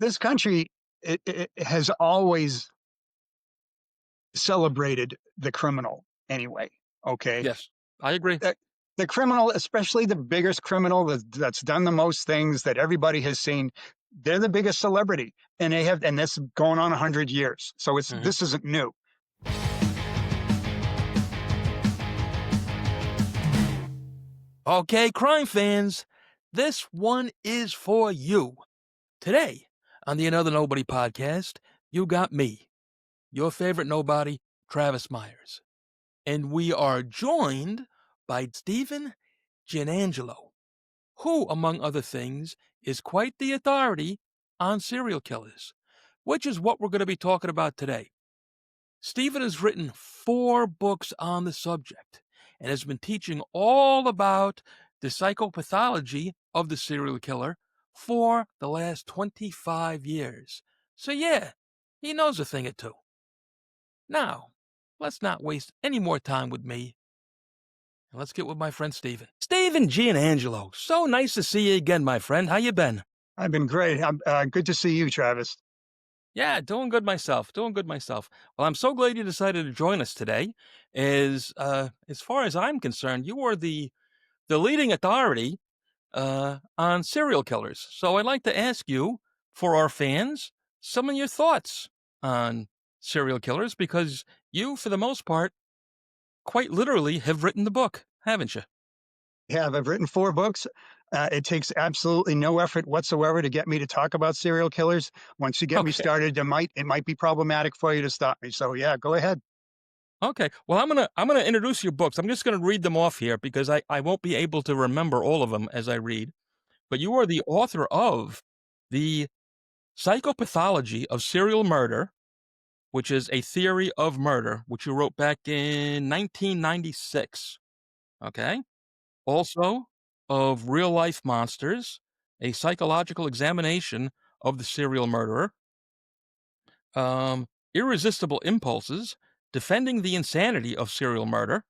this country it has always celebrated the criminal anyway. Okay, Yes, I agree. the, the criminal, especially the biggest criminal that's done the most things that everybody has seen. They're the biggest celebrity, and that's going on 100 years. So Mhm. this isn't new. Okay, crime fans, this one is for you. Today, on the Another Nobody podcast, you got me, your favorite nobody, Travis Myers. And we are joined by Stephen Giannangelo, who, among other things, is quite the authority on serial killers, which is what we're going to be talking about today. Stephen has written 4 books on the subject and has been teaching all about the psychopathology of the serial killer for the last 25 years. So yeah, he knows a thing or two. Now, let's not waste any more time with me, and let's get with my friend Stephen. Stephen Giannangelo, so nice to see you again, my friend. How you been? I've been great. I'm good to see you, Travis. Yeah, doing good myself. Doing good myself. Well, I'm so glad you decided to join us today. As far as I'm concerned, you are the leading authority on serial killers. So I'd like to ask you, for our fans, some of your thoughts on serial killers, because you, for the most part, quite literally have written the book, haven't you? Yeah, I've written 4 books. It takes absolutely no effort whatsoever to get me to talk about serial killers. Once you get me Okay. started, it might be problematic for you to stop me. So yeah, go ahead. Okay. Well, I'm gonna introduce your books. I'm just gonna read them off here because I won't be able to remember all of them as I read. But you are the author of the Psychopathology of Serial Murder, which is a theory of murder, which you wrote back in 1996. Okay. Also, of Real Life Monsters, a psychological examination of the serial murderer. Irresistible Impulses, defending the insanity of serial murder,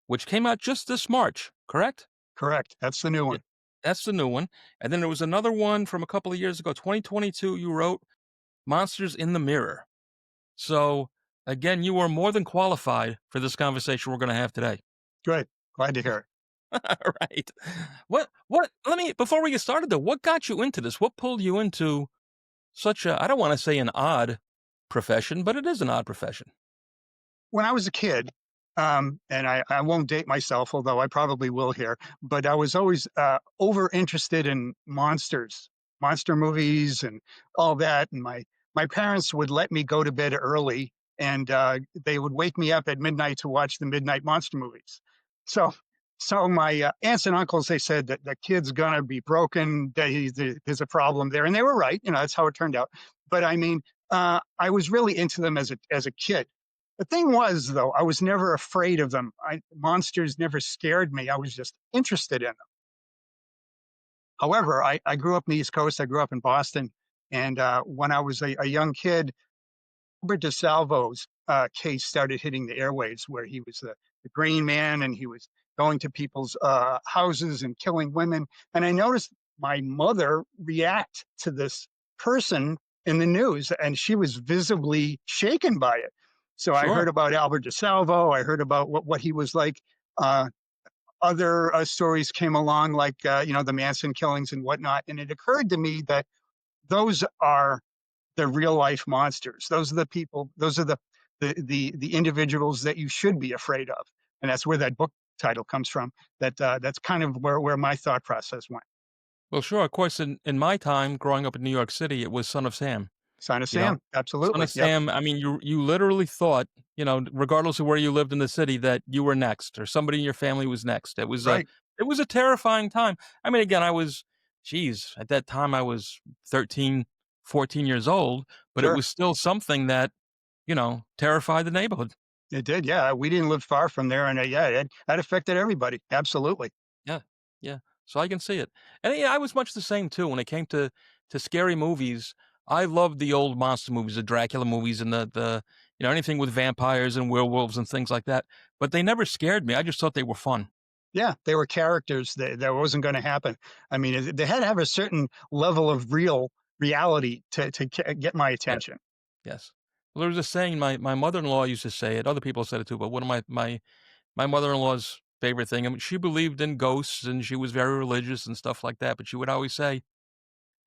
which came out just this March, correct? Correct. That's the new Yeah, one. that's the new one. And then there was another one from a couple of years ago, 2022, you wrote Monsters in the Mirror. So, again, you are more than qualified for this conversation we're going to have today. Good. Glad to hear it. Right. Let me, before we get started though, what got you into this? What pulled you into such a, I don't want to say an odd profession, but it is an odd profession. When I was a kid, and I won't date myself, although I probably will here, but I was always over interested in monsters, monster movies, and all that. And my parents would let me go to bed early, and they would wake me up at midnight to watch the midnight monster movies. So, so my aunts and uncles, they said that the kid's gonna be broken, that there's a problem there, and they were right. That's how it turned out. But I mean, I was really into them as a kid. The thing was, though, I was never afraid of them. Monsters never scared me. I was just interested in them. However, I grew up in the East Coast. I grew up in Boston. And when I was a young kid, Robert DeSalvo's case started hitting the airwaves, where he was the Green Man, and he was going to people's houses and killing women. And I noticed my mother react to this person in the news, and she was visibly shaken by it. So I Sure. heard about Albert DeSalvo. I heard about what he was like. Uh, Other stories came along, like the Manson killings and whatnot. And it occurred to me that those are the real life monsters. Those are the people. Those are the individuals that you should be afraid of. And that's where that book title comes from. That's kind of where my thought process went. Well, sure. Of course, in my time growing up in New York City, it was Son of Sam. Sign of You know, Sam. Son Absolutely. of Yep. Sam. I mean, you literally thought, regardless of where you lived in the city, that you were next or somebody in your family was next. Right. It was a terrifying time. I mean, again, geez, at that time I was 13, 14 years old, but it Sure. was still something that, terrified the neighborhood. It did. Yeah. We didn't live far from there. And yeah, that affected everybody. Absolutely. Yeah, yeah. So I can see it. And yeah, I was much the same too when it came to scary movies. I loved the old monster movies, the Dracula movies, and the anything with vampires and werewolves and things like that. But they never scared me. I just thought they were fun. Yeah, they were characters that wasn't going to happen. I mean, they had to have a certain level of real reality to get my Yes, attention. yes. Well, there was a saying my mother-in-law used to say it, other people said it too, but one of my mother-in-law's favorite thing, I mean, she believed in ghosts and she was very religious and stuff like that, but she would always say,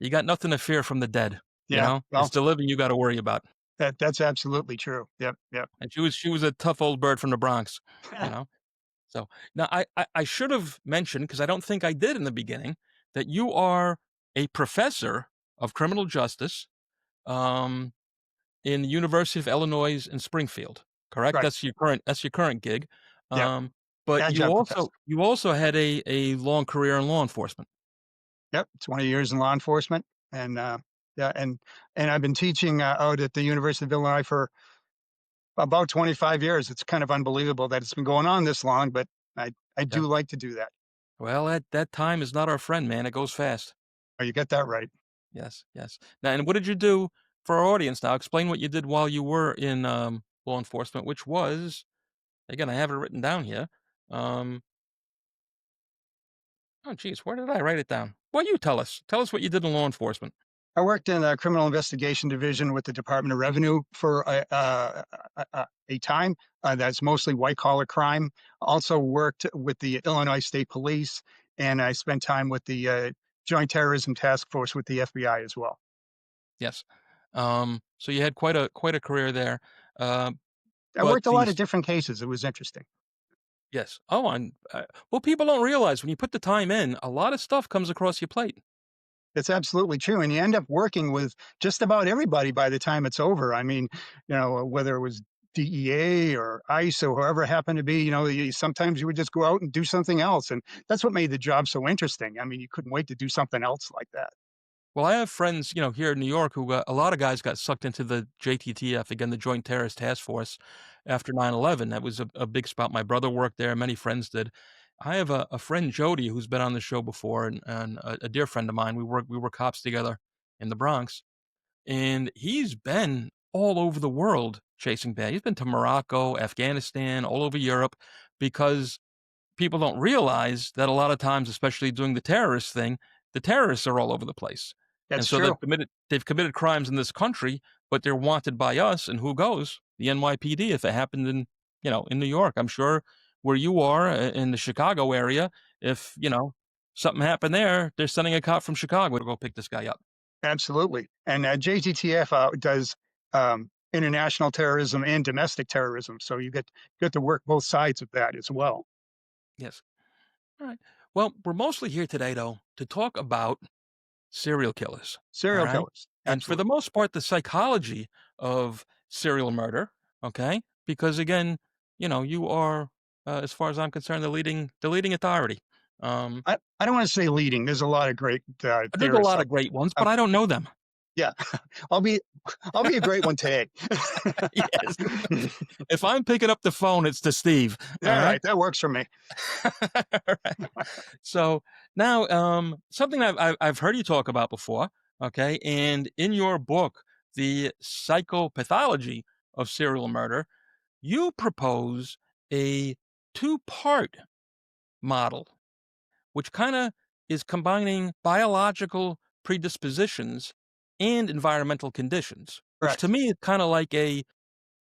"You got nothing to fear from the dead, you Yeah, know? It's well, the living you gotta worry about." that's absolutely true. Yep, yep. And she was a tough old bird from the Bronx, you know? So, now I should have mentioned, because I don't think I did in the beginning, that you are a professor of criminal justice, um, in the University of Illinois in Springfield, correct? Right. That's your current gig. Yep. Um, but you Adjunct also professor. you also had a long career in law enforcement. Yep. 20 years in law enforcement, and yeah, and I've been teaching out at the University of Illinois for about 25 years. It's kind of unbelievable that it's been going on this long, but I Yeah. do like to do that. Well, that time is not our friend, man. It goes fast. Oh, you get that right. Yes, yes. Now, and what did you do for our audience now? Explain what you did while you were in, law enforcement, which was, again, I have it written down here. Um, oh, geez, where did I write it down? Well, you tell us. Tell us what you did in law enforcement. I worked in a criminal investigation division with the Department of Revenue for a time. That's mostly white collar crime. Also worked with the Illinois State Police, and I spent time with the Joint Terrorism Task Force with the FBI as well. Yes. So you had quite a career there. Uh, I but worked a lot of these different cases. It was interesting. Yes. Oh, and, well, people don't realize when you put the time in, a lot of stuff comes across your plate. It's absolutely true, and you end up working with just about everybody by the time it's over. I mean, whether it was DEA or ICE or whoever it happened to be, sometimes you would just go out and do something else, and that's what made the job so interesting. I mean, you couldn't wait to do something else like that. Well, I have friends, here in New York who got a lot of guys got sucked into the JTTF, again, the Joint Terrorist Task Force after 9/11. That was a big spot. My brother worked there. Many friends did. I have a friend, Jody, who's been on the show before, and a dear friend of mine. We were cops together in the Bronx, and he's been all over the world chasing bad. He's been to Morocco, Afghanistan, all over Europe, because people don't realize that a lot of times, especially doing the terrorist thing, the terrorists are all over the place. And That's so true. they've committed crimes in this country, but they're wanted by us. And who goes? The NYPD. If it happened in New York, I'm sure where you are in the Chicago area, if, something happened there, they're sending a cop from Chicago to go pick this guy up. Absolutely, and JTTF does international terrorism and domestic terrorism, so you get to work both sides of that as well. Yes. All right. Well, we're mostly here today, though, to talk about serial killers, all Serial right? killers, And for the absolutely. most part, the psychology of serial murder, okay? Because again, you are, as far as I'm concerned, the leading authority. Um, I don't want to say leading. There's a lot of great there's a theorists lot out of great ones, there. but I don't know them. Yeah, I'll be I'll be a great one today. Yes. If I'm picking up the phone, it's to Steve, all All right? right, that works for me. All right. So now, something I've heard you talk about before, okay? And in your book, The Psychopathology of Serial Murder, you propose a two-part model, which kind of is combining biological predispositions and environmental conditions, which to Correct. me is kind of like a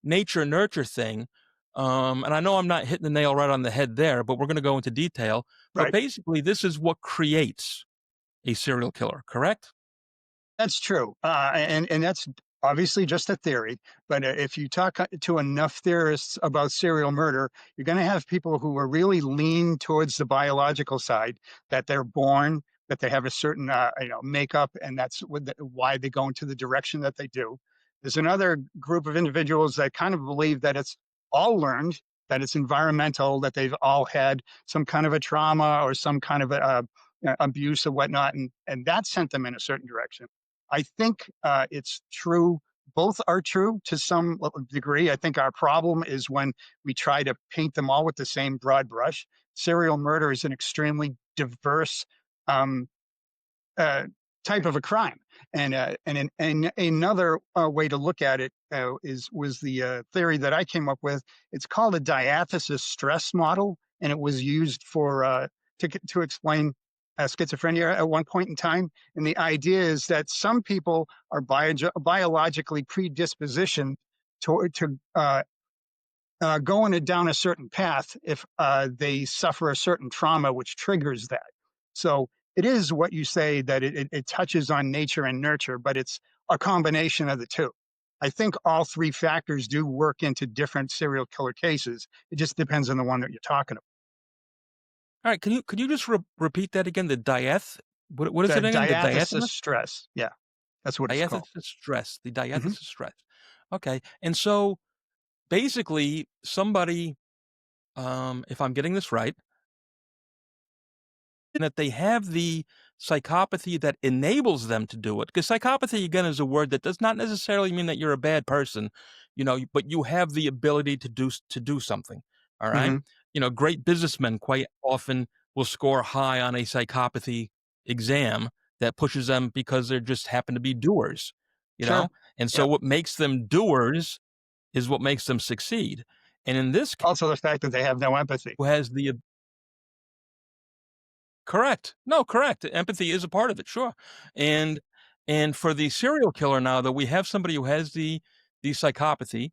nature nurture thing. And I know I'm not hitting the nail right on the head there, but we're going to go into detail. But Right. basically, this is what creates a serial killer, correct? That's true, and that's obviously just a theory. But if you talk to enough theorists about serial murder, you're going to have people who are really lean towards the biological side, that they're born, that they have a certain makeup, and that's why they go into the direction that they do. There's another group of individuals that kind of believe that it's all learned, that it's environmental, that they've all had some kind of a trauma or some kind of abuse or whatnot, and that sent them in a certain direction. I think it's true. Both are true to some degree. I think our problem is when we try to paint them all with the same broad brush. Serial murder is an extremely diverse um, uh, type of a crime, and another way to look at it was the theory that I came up with. It's called a diathesis-stress model, and it was used for to explain schizophrenia at one point in time. And the idea is that some people are biologically predispositioned to going down a certain path if they suffer a certain trauma which triggers that. So it is what you say that it touches on nature and nurture, but it's a combination of the two. I think all three factors do work into different serial killer cases. It just depends on the one that you're talking about. Alright, can you just repeat that again? The what is The it again? The diathesis diathesis? stress. Yeah, that's what it's called. Diathesis-stress, the Hmm. diathesis-stress. Okay, and so, basically, somebody, if I'm getting this right, that they have the psychopathy that enables them to do it. Because psychopathy, again, is a word that does not necessarily mean that you're a bad person, but you have the ability to do something, alright? Hmm. Great businessmen quite often will score high on a psychopathy exam that pushes them because they just happen to be doers, you Sure. know? And so Yep. what makes them doers is what makes them succeed. And in this case, Also, the fact that they have no empathy. who has the correct. No, correct. Empathy is a part of it, sure. And and for the serial killer now that we have somebody who has the psychopathy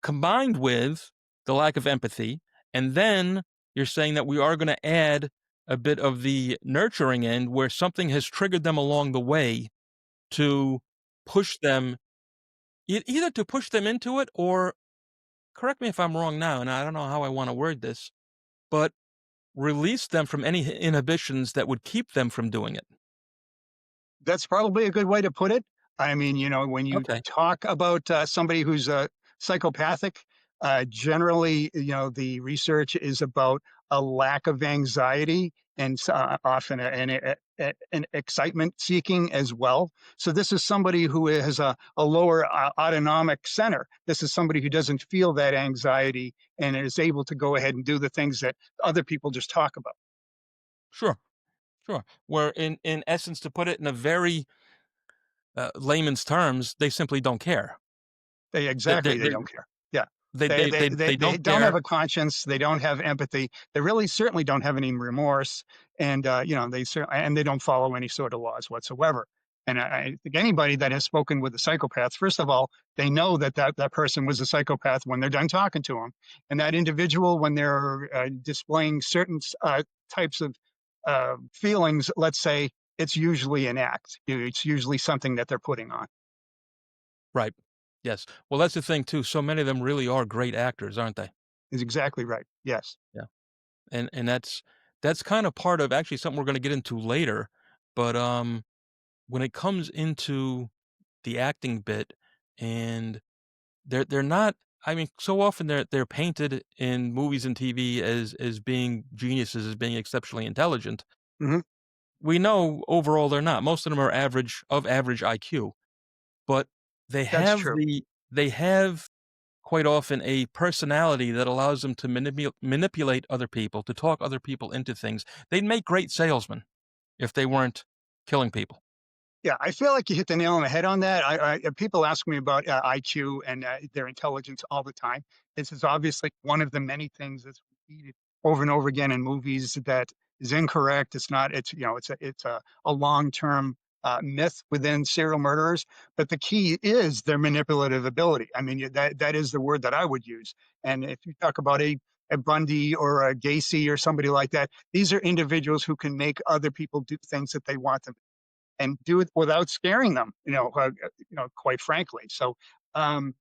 combined with the lack of empathy, and then you're saying that we are gonna add a bit of the nurturing end where something has triggered them along the way to push them either to push them into it or correct me if I'm wrong now, and I don't know how I wanna word this, but release them from any inhibitions that would keep them from doing it. That's probably a good way to put it. I mean, when you Okay. talk about somebody who's psychopathic, generally, the research is about a lack of anxiety and often an excitement seeking as well. So this is somebody who has a lower autonomic center. This is somebody who doesn't feel that anxiety and is able to go ahead and do the things that other people just talk about. Sure, sure. Where in essence, to put it in a very, layman's terms, they simply don't care. Exactly, they don't care. Yeah. They They don't don't have care. a conscience, they don't have empathy, they really certainly don't have any remorse, and, they don't follow any sort of laws whatsoever. And I think anybody that has spoken with a psychopath, first of all, they know that person was a psychopath when they're done talking to him, and that individual, when they're, displaying certain types of, feelings, let's say, it's usually an act. It's usually something that they're putting on. Right. Yes. Well, that's the thing too, so many of them really are great actors, aren't they? Is exactly right. Yes. Yeah. And that's kind of part of actually something we're gonna get into later, but, when it comes into the acting bit and they're not I mean, so often they're painted in movies and TV as being geniuses, as being exceptionally intelligent. Mhm. We know overall they're not. Most of them are average IQ, but That's true. they have quite often a personality that allows them to manipulate other people, to talk other people into things. They'd make great salesmen if they weren't killing people. Yeah, I feel like you hit the nail on the head on that. People ask me about IQ and their intelligence all the time. This is obviously one of the many things that's repeated over and over again in movies that is incorrect. It's not. It's a long term myth within serial murderers. But the key is their manipulative ability. I mean, that is the word that I would use. And if you talk about a Bundy or a Gacy or somebody like that, these are individuals who can make other people do things that they want them and do it without scaring them, quite frankly. So, um,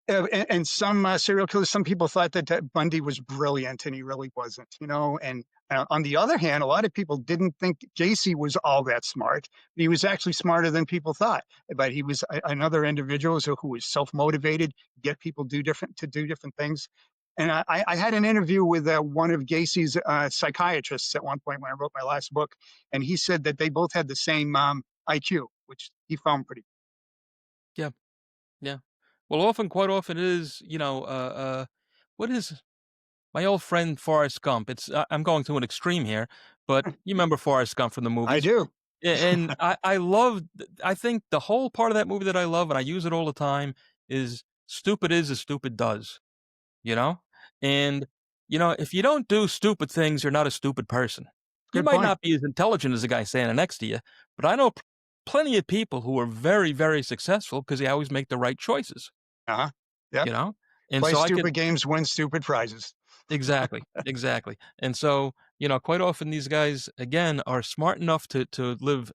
and some serial killers, some people thought that Bundy was brilliant, and he really wasn't. And on the other hand, a lot of people didn't think Gacy was all that smart. He was actually smarter than people thought. But he was another individual who was self motivated, get people to do different things. And I had an interview with one of Gacy's psychiatrists at one point when I wrote my last book, and he said that they both had the same IQ, which he found pretty. Yeah, yeah. Well, quite often it is, what is my old friend Forrest Gump. I'm going to an extreme here, but you remember Forrest Gump from the I movies. do. And I love I think the whole part of that movie that I love, and I use it all the time, is stupid is as stupid does, you know? And, if you don't do stupid things, you're not a stupid person. You Good might point. not be as intelligent as the guy standing next to you, but I know plenty of people who are very, very successful because they always make the right choices, Uh-huh. Yep. you know? And Play so I could stupid games, win stupid prizes. exactly, exactly. And so, quite often these guys, again, are smart enough to live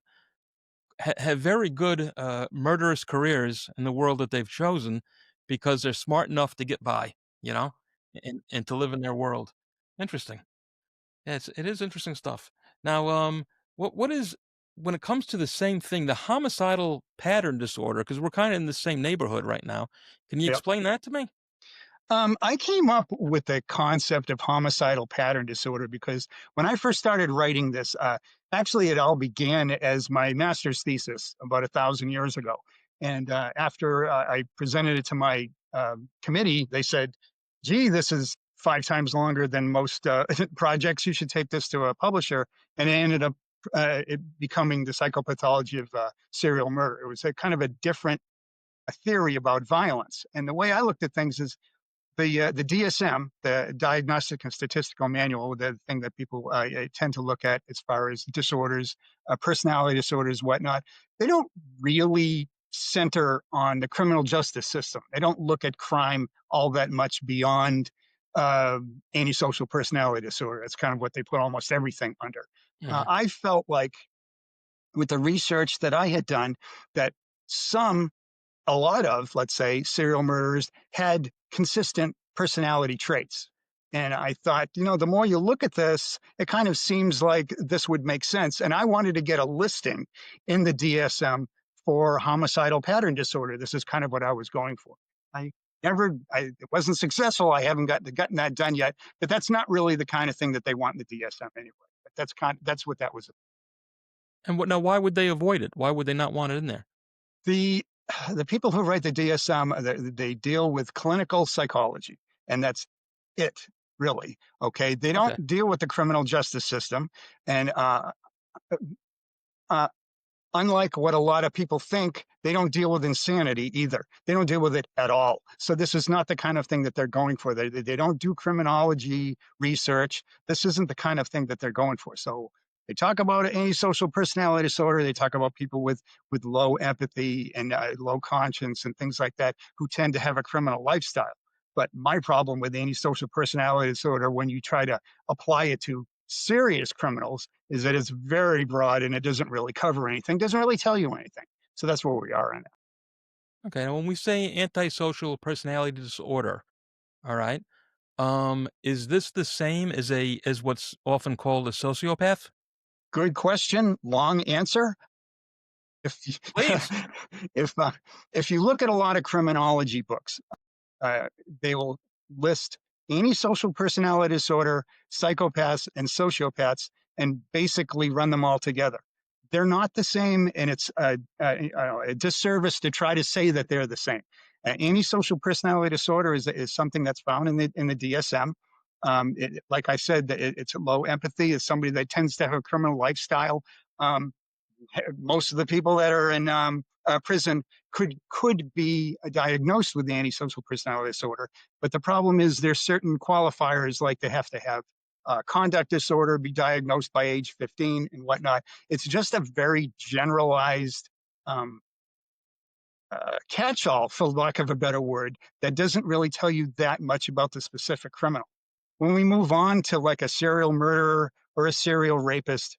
have very good, murderous careers in the world that they've chosen because they're smart enough to get by, you know, and to live in their world. Interesting. Yeah, it is interesting stuff. Now, what is when it comes to the same thing, the homicidal pattern disorder? Because we're kind of in the same neighborhood right now. Can you Yep. explain that to me? I came up with the concept of homicidal pattern disorder because when I first started writing this, actually, it all began as my master's thesis about 1,000 years ago. And after I presented it to my committee, they said, "Gee, this is 5 times longer than most projects. You should take this to a publisher." And it ended up it becoming the psychopathology of serial murder. It was a kind of a different theory about violence. And the way I looked at things is the DSM, the Diagnostic and Statistical Manual, the thing that people tend to look at as far as disorders, personality disorders, whatnot, they don't really center on the criminal justice system. They don't look at crime all that much beyond uh, antisocial personality disorder. That's kind of what they put almost everything under. Mhm. I felt like with the research that I had done that some a lot of, let's say, serial murderers had consistent personality traits. And I thought, the more you look at this, it kind of seems like this would make sense. And I wanted to get a listing in the DSM for homicidal pattern disorder. This is kind of what I was going for. I it wasn't successful. I haven't gotten that done yet, but that's not really the kind of thing that they want in the DSM anyway. But that's what that was. And what now? Why would they avoid it? Why would they not want it in there? The the people who write the DSM, they deal with clinical psychology, and that's it, really. Okay, they Okay. don't deal with the criminal justice system, and uh, unlike what a lot of people think, they don't deal with insanity either. They don't deal with it at all. So this is not the kind of thing that they're going for. They don't do criminology research. This isn't the kind of thing that they're going for. So they talk about antisocial personality disorder. They talk about people with low empathy and low conscience and things like that who tend to have a criminal lifestyle. But my problem with antisocial personality disorder, when you try to apply it to serious criminals, is that it's very broad and it doesn't really cover anything, doesn't really tell you anything. So that's where we are in it. Okay. Now, when we say antisocial personality disorder, all right, is this the same as what's often called a sociopath? Good question, long answer. If you, Please. if if you look at a lot of criminology books, uh, they will list antisocial personality disorder, psychopaths, and sociopaths, and basically run them all together. They're not the same, and it's a disservice to try to say that they're the same. Antisocial personality disorder is something that's found in the DSM. Like I said, it's low empathy. It's somebody that tends to have a criminal lifestyle. Um, Most of the people that are in prison could be diagnosed with antisocial personality disorder. But the problem is there's certain qualifiers, like they have to have conduct disorder, be diagnosed by age 15 and whatnot. It's just a very generalized um, catch-all, for lack of a better word, that doesn't really tell you that much about the specific criminal. When we move on to like a serial murderer or a serial rapist,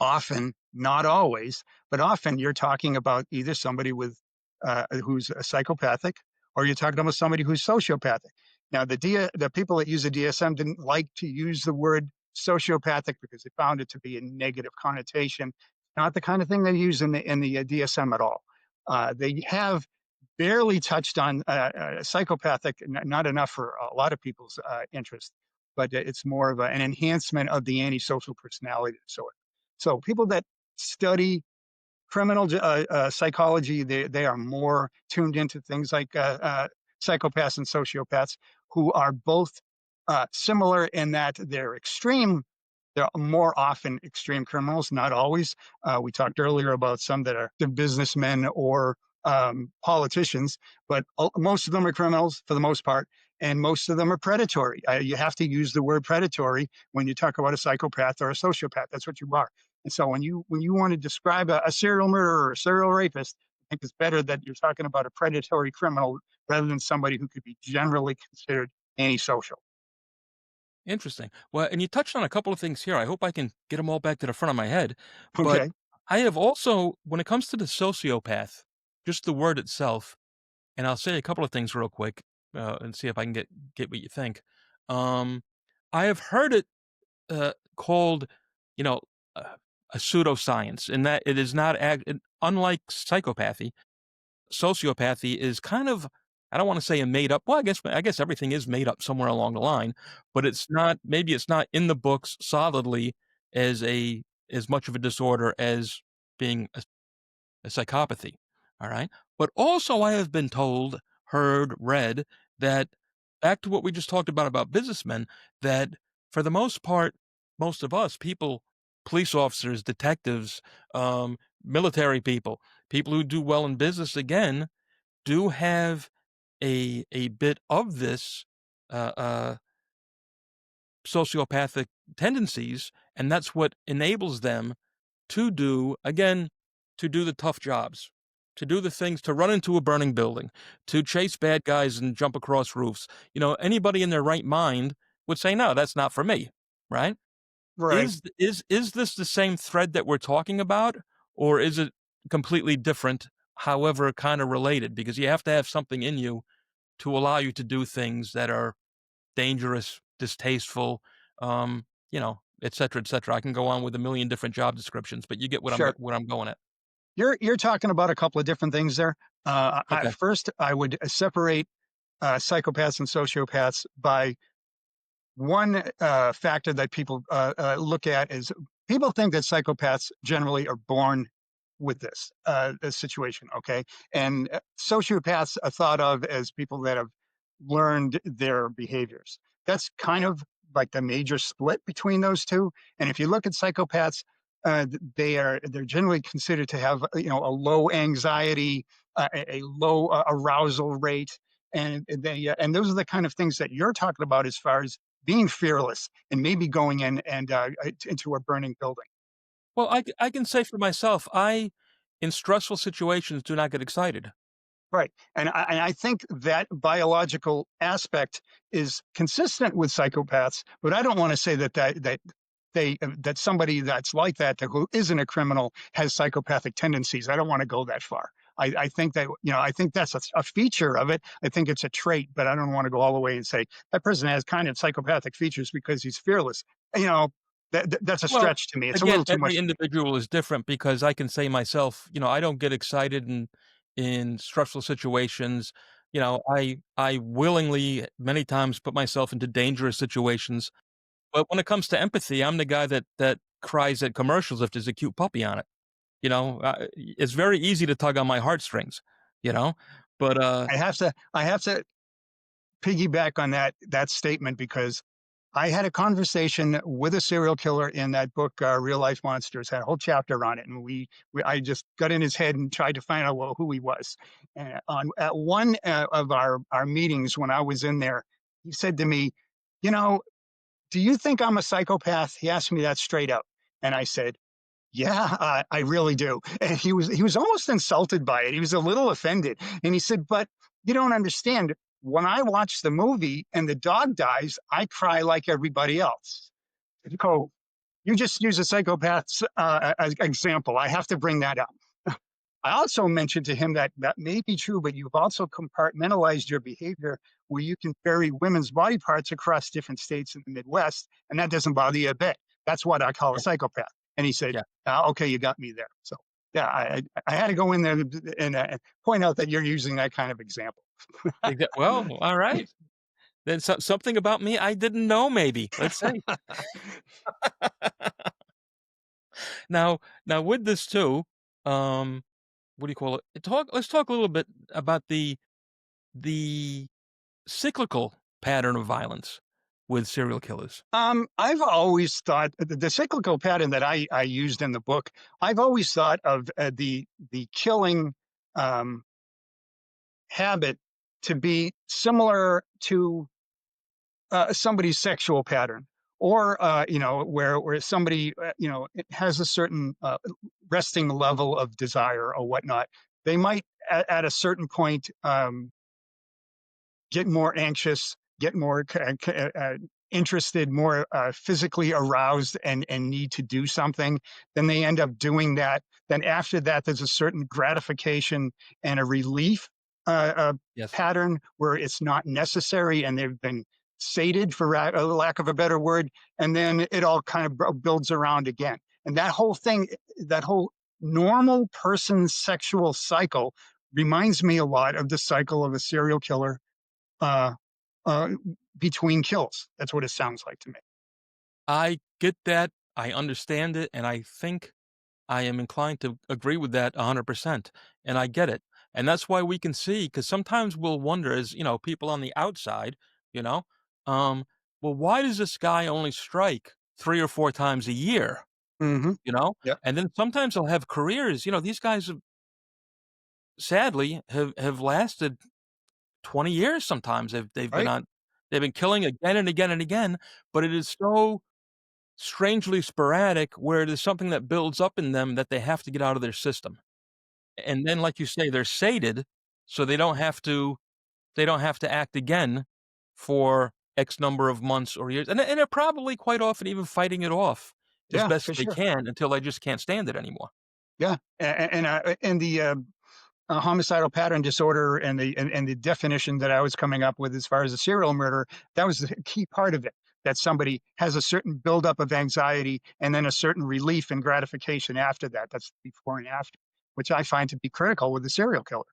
often, not always, but often you're talking about either somebody with who's a psychopathic, or you're talking about somebody who's sociopathic. Now, the people that use the DSM didn't like to use the word sociopathic because they found it to be a negative connotation. Not the kind of thing they use in the DSM at all. They have barely touched on psychopathic, not enough for a lot of people's interest, but it's more of an enhancement of the antisocial personality disorder. So people that study criminal psychology, they are more tuned into things like psychopaths and sociopaths, who are both similar in that they're extreme. They're more often extreme criminals, not always. We talked earlier about some that are the businessmen or politicians, but most of them are criminals for the most part, and most of them are predatory. You have to use the word predatory when you talk about a psychopath or a sociopath. That's what you are. And so when you want to describe a serial murderer or a serial rapist, I think it's better that you're talking about a predatory criminal rather than somebody who could be generally considered antisocial. Interesting. Well, and you touched on a couple of things here. I hope I can get them all back to the front of my head. But Okay. I have also, when it comes to the sociopath, just the word itself, and I'll say a couple of things real quick and see if I can get what you think. Um, I have heard it called, you know, uh, a pseudoscience, in that it is not unlike psychopathy. Sociopathy is kind of, I don't want to say a made up. Well, I guess everything is made up somewhere along the line, but it's not. Maybe it's not in the books solidly as much of a disorder as being a psychopathy. All right, but also I have been told, heard, read that, back to what we just talked about businessmen, that for the most part, most of us people, police officers, detectives, military people, people who do well in business, again, do have a bit of this uh, uh, sociopathic tendencies, and that's what enables them to do, again, to do the tough jobs, to do the things, to run into a burning building, to chase bad guys and jump across roofs. Anybody in their right mind would say, no, that's not for me, right? Right. Is this the same thread that we're talking about, or is it completely different, however kind of related? Because you have to have something in you to allow you to do things that are dangerous, distasteful, et cetera, et cetera. I can go on with a million different job descriptions, but you get Sure. what I'm going at. You're talking about a couple of different things there. Okay. First, I would separate psychopaths and sociopaths by one factor that people look at is people think that psychopaths generally are born with this situation, okay? And sociopaths are thought of as people that have learned their behaviors. That's kind of like the major split between those two. And if you look at psychopaths, they're generally considered to have a low anxiety, a low arousal rate, and those are the kind of things that you're talking about as far as being fearless and maybe going in and into a burning building. Well, I can say for myself, in stressful situations, do not get excited. Right. And I think that biological aspect is consistent with psychopaths, but I don't want to say that somebody that's like that who isn't a criminal has psychopathic tendencies. I don't want to go that far. I think that I think that's a feature of it. I think it's a trait, but I don't want to go all the way and say that person has kind of psychopathic features because he's fearless. You know, that's a Well, stretch to me. It's a again, little too every much for me. individual is different, because I can say myself, I don't get excited in stressful situations. I willingly many times put myself into dangerous situations. But when it comes to empathy, I'm the guy that cries at commercials if there's a cute puppy on it. It's very easy to tug on my heartstrings, you know. But I have to piggyback on that statement because I had a conversation with a serial killer in that book, Real Life Monsters. Had a whole chapter on it, and I just got in his head and tried to find out who he was. And at one of our meetings when I was in there, he said to me, "You know, do you think I'm a psychopath?" He asked me that straight up, and I said, "Yeah, I really do." And he was almost insulted by it. He was a little offended, and he said, "But you don't understand. When I watch the movie and the dog dies, I cry like everybody else." So you just use a psychopath's as example. I have to bring that up. I also mentioned to him that that may be true, but you've also compartmentalized your behavior where you can vary women's body parts across different states in the Midwest, and that doesn't bother you a bit. That's what I call a yeah, psychopath. And he said, yeah, Okay, you got me there. So, yeah, I had to go in there and point out that you're using that kind of example. well, all right. Then something about me I didn't know. Maybe, let's say. Now with this too, um, what do you call it? Let's talk a little bit about the cyclical pattern of violence with serial killers. I've always thought the cyclical pattern that I used in the book. I've always thought of the killing. habit to be similar to somebody's sexual pattern, or where somebody it has a certain resting level of desire or whatnot. They might at a certain point get more anxious, get more interested, more physically aroused, and need to do something. Then they end up doing that. Then after that, there's a certain gratification and a relief Yes. pattern where it's not necessary, and they've been sated, for lack of a better word. And then it all kind of builds around again. And that whole thing, that whole normal person's sexual cycle reminds me a lot of the cycle of a serial killer uh, uh, between kills. That's what it sounds like to me. I get that. I understand it, and I think I am inclined to agree with that 100%, and I get it. And that's why we can see, because sometimes we'll wonder as, people on the outside, you know, um, well, why does this guy only strike 3 or 4 times a year, Hmm. you know? Yeah. And then sometimes they'll have careers, these guys have sadly have lasted 20 years sometimes. Right. They've been killing again and again and again, but it is so strangely sporadic where it is something that builds up in them that they have to get out of their system. And then, like you say, they're sated, so they don't have to act again for X number of months or years, and they're probably quite often even fighting it off as Yeah, best for they sure. can until they just can't stand it anymore. Yeah, and the homicidal pattern disorder and the definition that I was coming up with as far as a serial murder, that was the key part of it. That somebody has a certain buildup of anxiety and then a certain relief and gratification after that. That's before and after, which I find to be critical with the serial killer.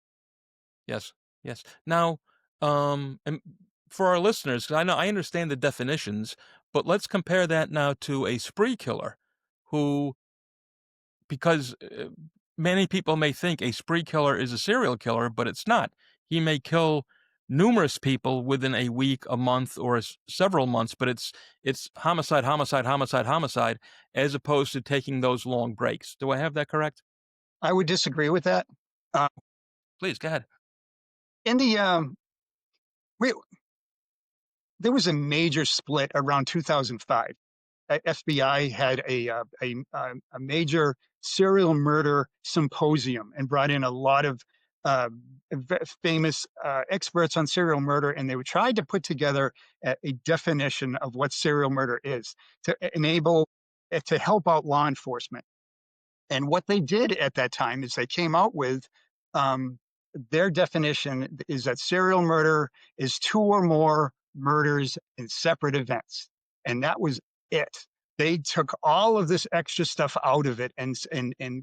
Yes, yes. Now, and for our listeners, 'cause I understand the definitions, but let's compare that now to a spree killer who because, many people may think a spree killer is a serial killer, but it's not. He may kill numerous people within a week, a month, or several months, but it's homicide, homicide, homicide, homicide, as opposed to taking those long breaks. Do I have that correct? I would disagree with that. Uh, Please go ahead. in the we, there was a major split around 2005. FBI had a major serial murder symposium and brought in a lot of uh, famous experts on serial murder, and they tried to put together a definition of what serial murder is to enable to help out law enforcement. And what they did at that time is they came out with um, their definition is that serial murder is two or more murders in separate events. And that was it. They took all of this extra stuff out of it and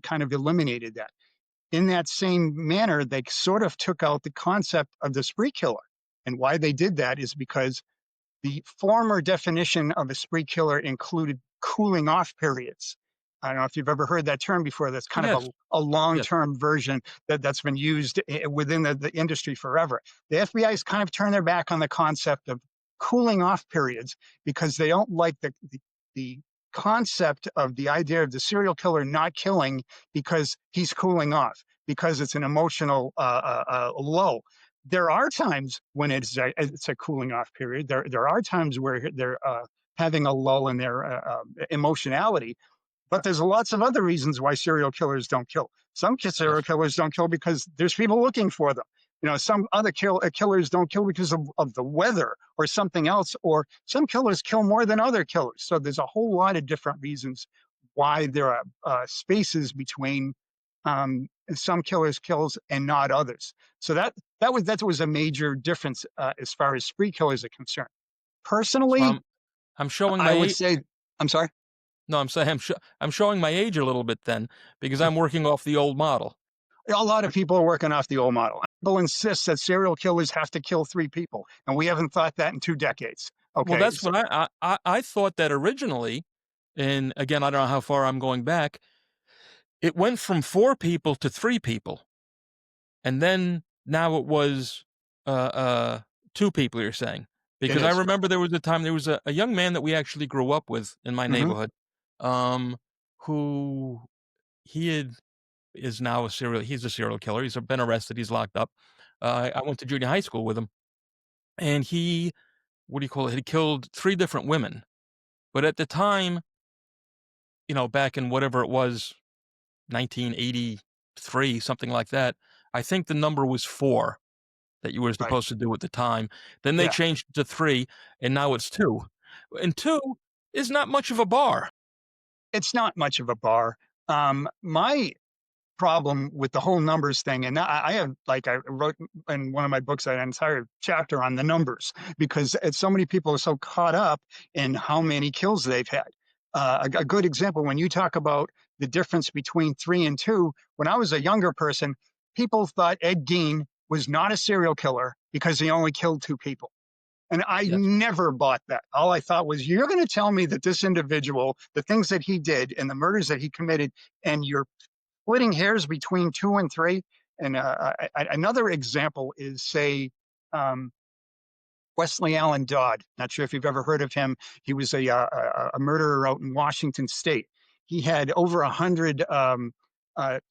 kind of eliminated that. In that same manner, they sort of took out the concept of the spree killer. And why they did that is because the former definition of a spree killer included cooling off periods. I don't know if you've ever heard that term before. That's kind of Yes, a long yes. term version that's been used within the industry forever. The FBI has kind of turned their back on the concept of cooling off periods because they don't like the concept of the idea of the serial killer not killing because he's cooling off, because it's an emotional low. There are times when it's a cooling off period. There are times where they're having a lull in their emotionality, but there's lots of other reasons why serial killers don't kill. Some serial Yes. killers don't kill because there's people looking for them. Some other killers don't kill because of the weather or something else, or some killers kill more than other killers. So there's a whole lot of different reasons why there are spaces between some killers' kills and not others. So that was a major difference as far as spree killers are concerned. So Personally, I'm showing my I would age. say, I'm sorry. No, I'm saying I'm showing my age a little bit then because I'm working off the old model. A lot of people are working off the old model. People insist that serial killers have to kill three people, and we haven't thought that in 2 decades. Well, Okay, that's what I thought that originally, and again, I don't know how far I'm going back. It went from 4 people to 3 people, and then now it was, uh, uh, 2 people, you're saying? it Because I is. remember there was a time there was a young man that we actually grew up with in my Hmm. neighborhood, um, who he had is now he's a serial killer, he's been arrested, he's locked up, I went to junior high school with him, and he, what do you call it? He killed 3 different women. But at the time, back in whatever it was, 1983, something like that, I think the number was 4 that you were Right. supposed to do at the time. Then they Yeah. changed it to 3, and now it's 2. And 2 is not much of a bar. It's not much of a bar. My problem with the whole numbers thing, and I have, like, I wrote in one of my books an entire chapter on the numbers because so many people are so caught up in how many kills they've had. A good example, when you talk about the difference between 3 and 2, when I was a younger person, people thought Ed Gein was not a serial killer because he only killed 2 people. And I Yes. never bought that. All I thought was, you're going to tell me that this individual, the things that he did and the murders that he committed, and you're splitting hairs between 2 and 3. And another example is, say, um, Wesley Allen Dodd. Not sure if you've ever heard of him. He was a murderer out in Washington State. He had over 100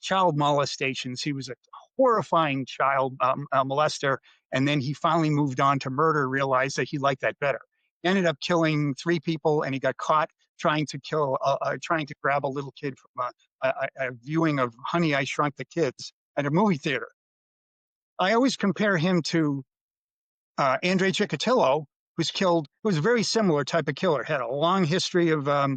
child molestations. He was a horrifying child molester, and then he finally moved on to murder. Realized that he liked that better. Ended up killing 3 people, and he got caught trying to grab a little kid from a viewing of Honey, I Shrunk the Kids at a movie theater. I always compare him to Andre Chikatilo, who was a very similar type of killer, had a long history of uh,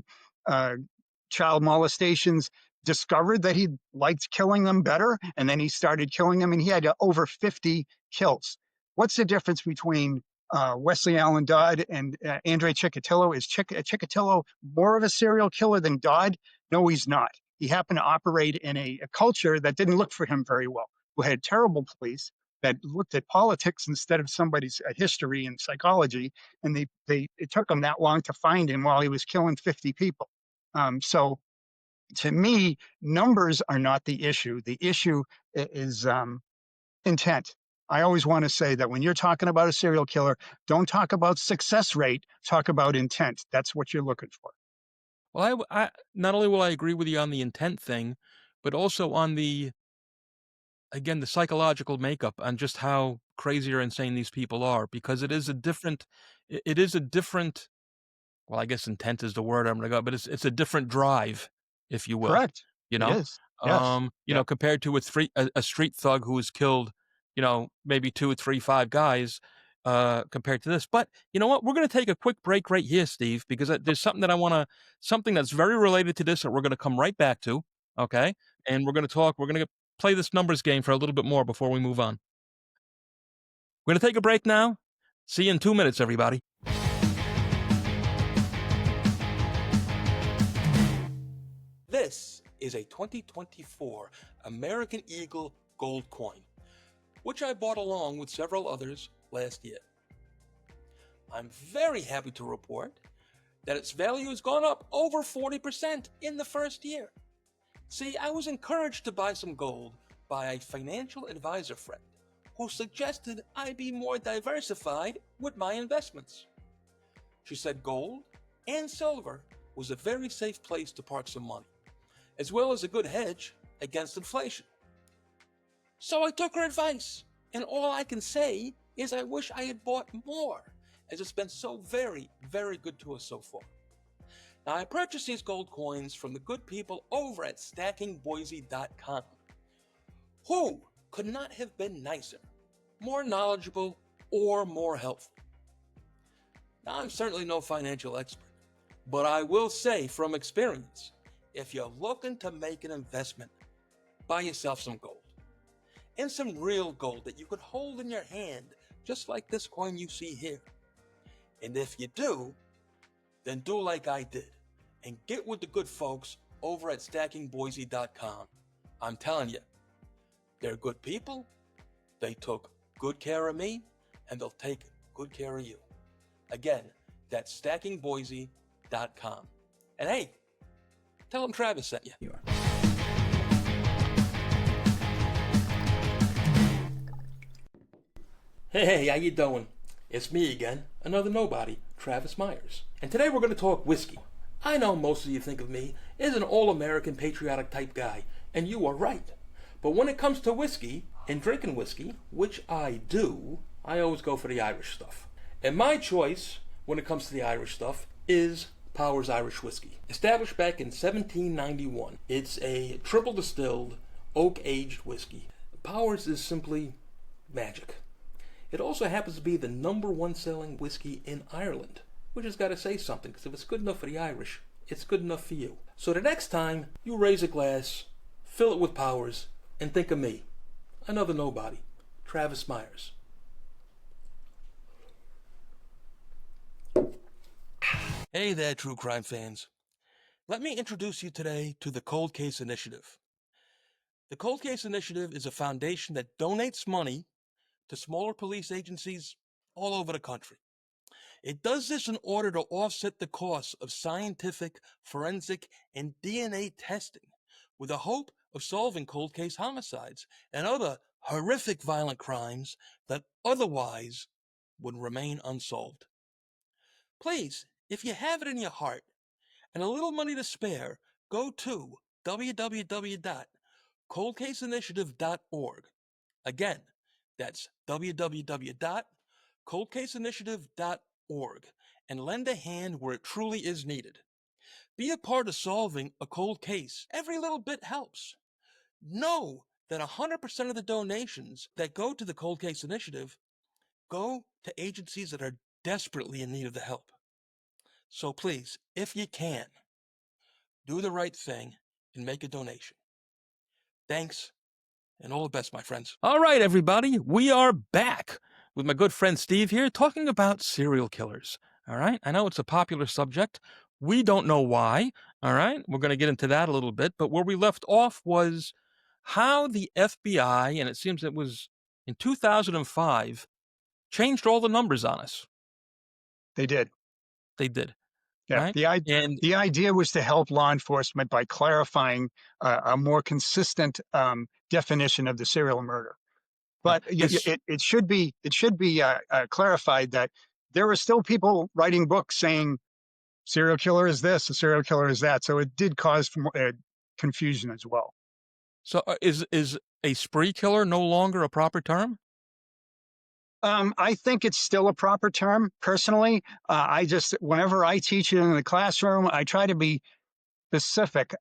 child molestations, discovered that he liked killing them better, and then he started killing them, and he had over 50 kills. What's the difference between Wesley Allen Dodd and Andre Chikatilo? Is Chikatilo more of a serial killer than Dodd? No, he's not. He happened to operate in a culture that didn't look for him very well, who had terrible police, that looked at politics instead of somebody's history and psychology, and it took them that long to find him while he was killing 50 people. So to me, numbers are not the issue. The issue is intent. I always want to say that when you're talking about a serial killer, don't talk about success rate, talk about intent. That's what you're looking for. Well, I not only will I agree with you on the intent thing, but also on the psychological makeup, on just how crazy or insane these people are, because it is a different, well, I guess intent is the word I'm gonna go, but it's a different drive, if you will, Correct. you It know? is. Yes. Yeah. Compared to a street thug who has killed, maybe 2 or 3, 5 guys, compared to this. But you know what? We're gonna take a quick break right here, Steve, because there's something that's very related to this that we're gonna come right back to, okay? And we're gonna play this numbers game for a little bit more before we move on. We're gonna take a break now. See you in 2 minutes, everybody. This is a 2024 American Eagle gold coin, which I bought along with several others last year. I'm very happy to report that its value has gone up over 40% in the first year. See, I was encouraged to buy some gold by a financial advisor friend who suggested I be more diversified with my investments. She said gold and silver was a very safe place to park some money, as well as a good hedge against inflation. So I took her advice, and all I can say is I wish I had bought more, as it's been so very, very good to us so far. Now, I purchased these gold coins from the good people over at stackingboise.com, who could not have been nicer, more knowledgeable, or more helpful. Now, I'm certainly no financial expert, but I will say from experience, if you're looking to make an investment, buy yourself some gold. And some real gold that you could hold in your hand, just like this coin you see here. And if you do, then do like I did and get with the good folks over at stackingboise.com. I'm telling you, they're good people, they took good care of me, and they'll take good care of you. Again, that's stackingboise.com. And hey, tell them Travis sent you. You are. Hey, how you doing? It's me again, another nobody, Travis Myers. And today we're going to talk whiskey. I know most of you think of me as an all-American patriotic type guy, and you are right. But when it comes to whiskey, In drinking whiskey, which I do, I always go for the Irish stuff. And my choice when it comes to the Irish stuff is Powers Irish Whiskey. Established back in 1791, it's a triple distilled, oak aged whiskey. Powers is simply magic. It also happens to be the #1 selling whiskey in Ireland, which has got to say something, because if it's good enough for the Irish, it's good enough for you. So the next time you raise a glass, fill it with Powers, and think of me, another nobody, Travis Myers. Hey there, true crime fans. Let me introduce you today to the Cold Case Initiative. The Cold Case Initiative is a foundation that donates money to smaller police agencies all over the country. It does this in order to offset the costs of scientific, forensic, and DNA testing with the hope of solving cold case homicides and other horrific violent crimes that otherwise would remain unsolved. Please, if you have it in your heart and a little money to spare, go to www.coldcaseinitiative.org. Again, that's www.coldcaseinitiative.org, and lend a hand where it truly is needed. Be a part of solving a cold case. Every little bit helps. Know that 100% of the donations that go to the Cold Case Initiative go to agencies that are desperately in need of the help. So please, if you can, do the right thing and make a donation. Thanks, and all the best, my friends. All right, everybody, we are back with my good friend Steve here talking about serial killers. All right, I know it's a popular subject. We don't know why. All right, we're going to get into that a little bit, but where we left off was how the FBI, and it seems it was in 2005, changed all the numbers on us. They did. They did, Yeah. right? And The idea was to help law enforcement by clarifying a more consistent definition of the serial murder. But this, it should be clarified that there are still people writing books saying serial killer is this, a serial killer is that. So it did cause confusion as well. so is a spree killer no longer a proper term? I think it's still a proper term. Personally, whenever I teach it in the classroom, I try to be specific,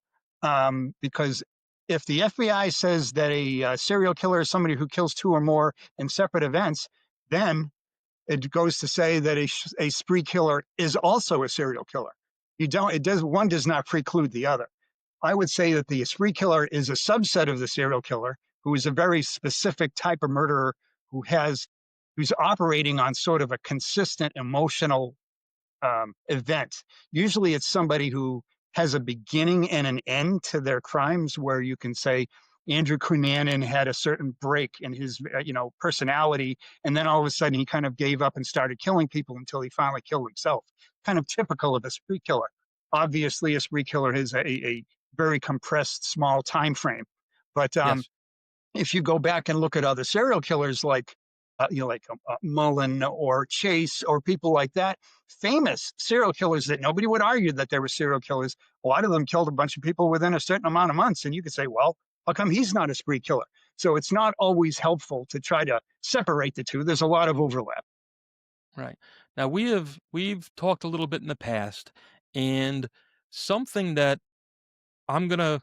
because if the FBI says that a serial killer is somebody who kills two or more in separate events, then it goes to say that a spree killer is also a serial killer. One does not preclude the other. I would say that the spree killer is a subset of the serial killer, who is a very specific type of murderer who's operating on sort of a consistent emotional event. Usually it's somebody who has a beginning and an end to their crimes, where you can say Andrew Cunanan had a certain break in his personality, and then all of a sudden he kind of gave up and started killing people until he finally killed himself. Kind of typical of a spree killer. Obviously, a spree killer has a very compressed, small time frame. But Yes. if you go back and look at other serial killers like Mullen or Chase or people like that, famous serial killers that nobody would argue that they were serial killers, a lot of them killed a bunch of people within a certain amount of months. And you could say, well, how come he's not a spree killer? So it's not always helpful to try to separate the two. There's a lot of overlap. Right. Now we've talked a little bit in the past, and something that I'm going to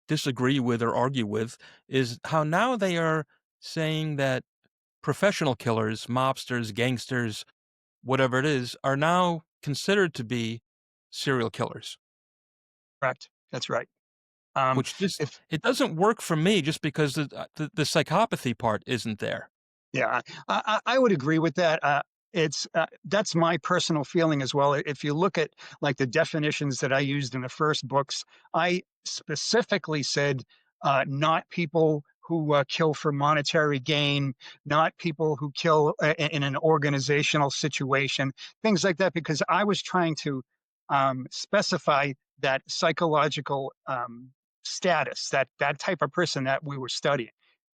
disagree with or argue with is how now they are saying that professional killers, mobsters, gangsters, whatever it is, are now considered to be serial killers, Correct. That's right. which just If it doesn't work for me just because the psychopathy part isn't there. Yeah, I would agree with that. That's my personal feeling as well. If you look at like the definitions that I used in the first books, I specifically said not people who kill for monetary gain, not people who kill in an organizational situation, things like that, because I was trying to specify that psychological status, that type of person that we were studying.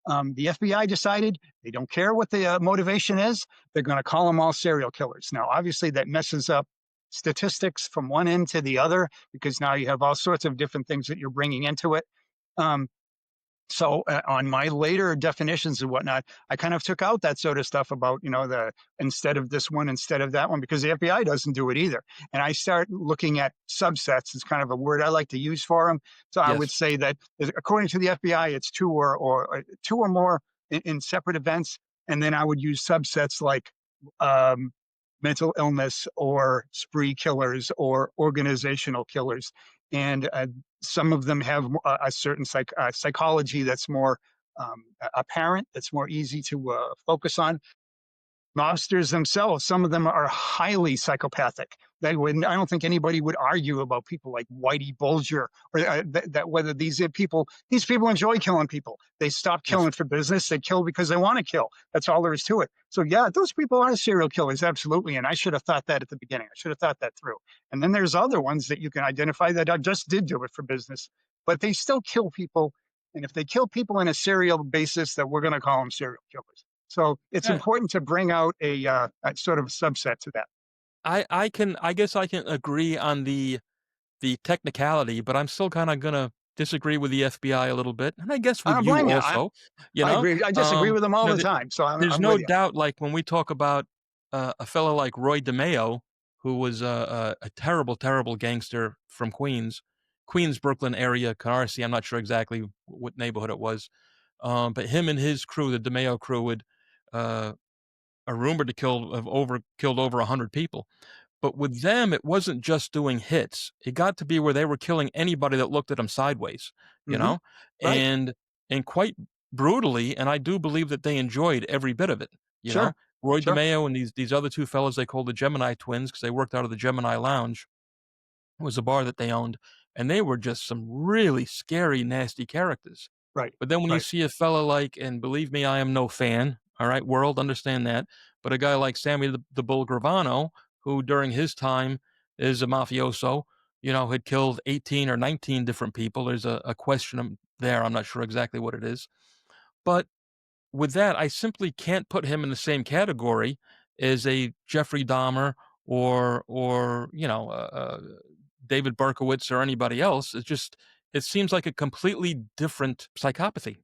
The FBI decided they don't care what the motivation is. They're going to call them all serial killers. Now, obviously, that messes up statistics from one end to the other, because now you have all sorts of different things that you're bringing into it. Um, So on my later definitions and whatnot, I kind of took out that sort of stuff about, the instead of this one, instead of that one, because the FBI doesn't do it either. And I start looking at subsets. It's kind of a word I like to use for them. So I would Yes. say that according to the FBI, it's two or more in separate events. And then I would use subsets like um, mental illness or spree killers or organizational killers. And some of them have a certain psychology that's more apparent, that's more easy to focus on. Mobsters themselves, some of them are highly psychopathic. I don't think anybody would argue about people like Whitey Bulger or that whether these people enjoy killing people. They stop Yes. killing for business. They kill because they want to kill. That's all there is to it. So yeah, those people are serial killers, absolutely. And I should have thought that at the beginning. I should have thought that through. And then there's other ones that you can identify that just did do it for business, but they still kill people. And if they kill people in a serial basis, that we're going to call them serial killers. So it's Yeah. important to bring out a sort of subset to that. I guess I can agree on the technicality, but I'm still kind of gonna disagree with the FBI a little bit, and I guess I with don't you blame you. also. You I know, agree. I disagree with them all you know, the time. So there's I'm no with you. doubt. Like when we talk about a fellow like Roy DeMeo, who was a terrible, terrible gangster from Queens, Brooklyn area, Canarsie. I'm not sure exactly what neighborhood it was, but him and his crew, the DeMeo crew, would uh, are rumored to killed over 100 people. But with them, it wasn't just doing hits. It got to be where they were killing anybody that looked at them sideways, you Hmm. know, Right. and quite brutally. And I do believe that they enjoyed every bit of it. You know, Sure. Roy Sure. DeMeo and these other two fellows they called the Gemini twins because they worked out of the Gemini Lounge. It was a bar that they owned, and they were just some really scary, nasty characters. Right. But then when you Right. see a fella like, and believe me, I am no fan, all right, world, understand that, but a guy like Sammy the Bull Gravano, who during his time is a mafioso, had killed 18 or 19 different people. There's a question there. I'm not sure exactly what it is. But with that, I simply can't put him in the same category as a Jeffrey Dahmer or David Berkowitz or anybody else. It seems like a completely different psychopathy.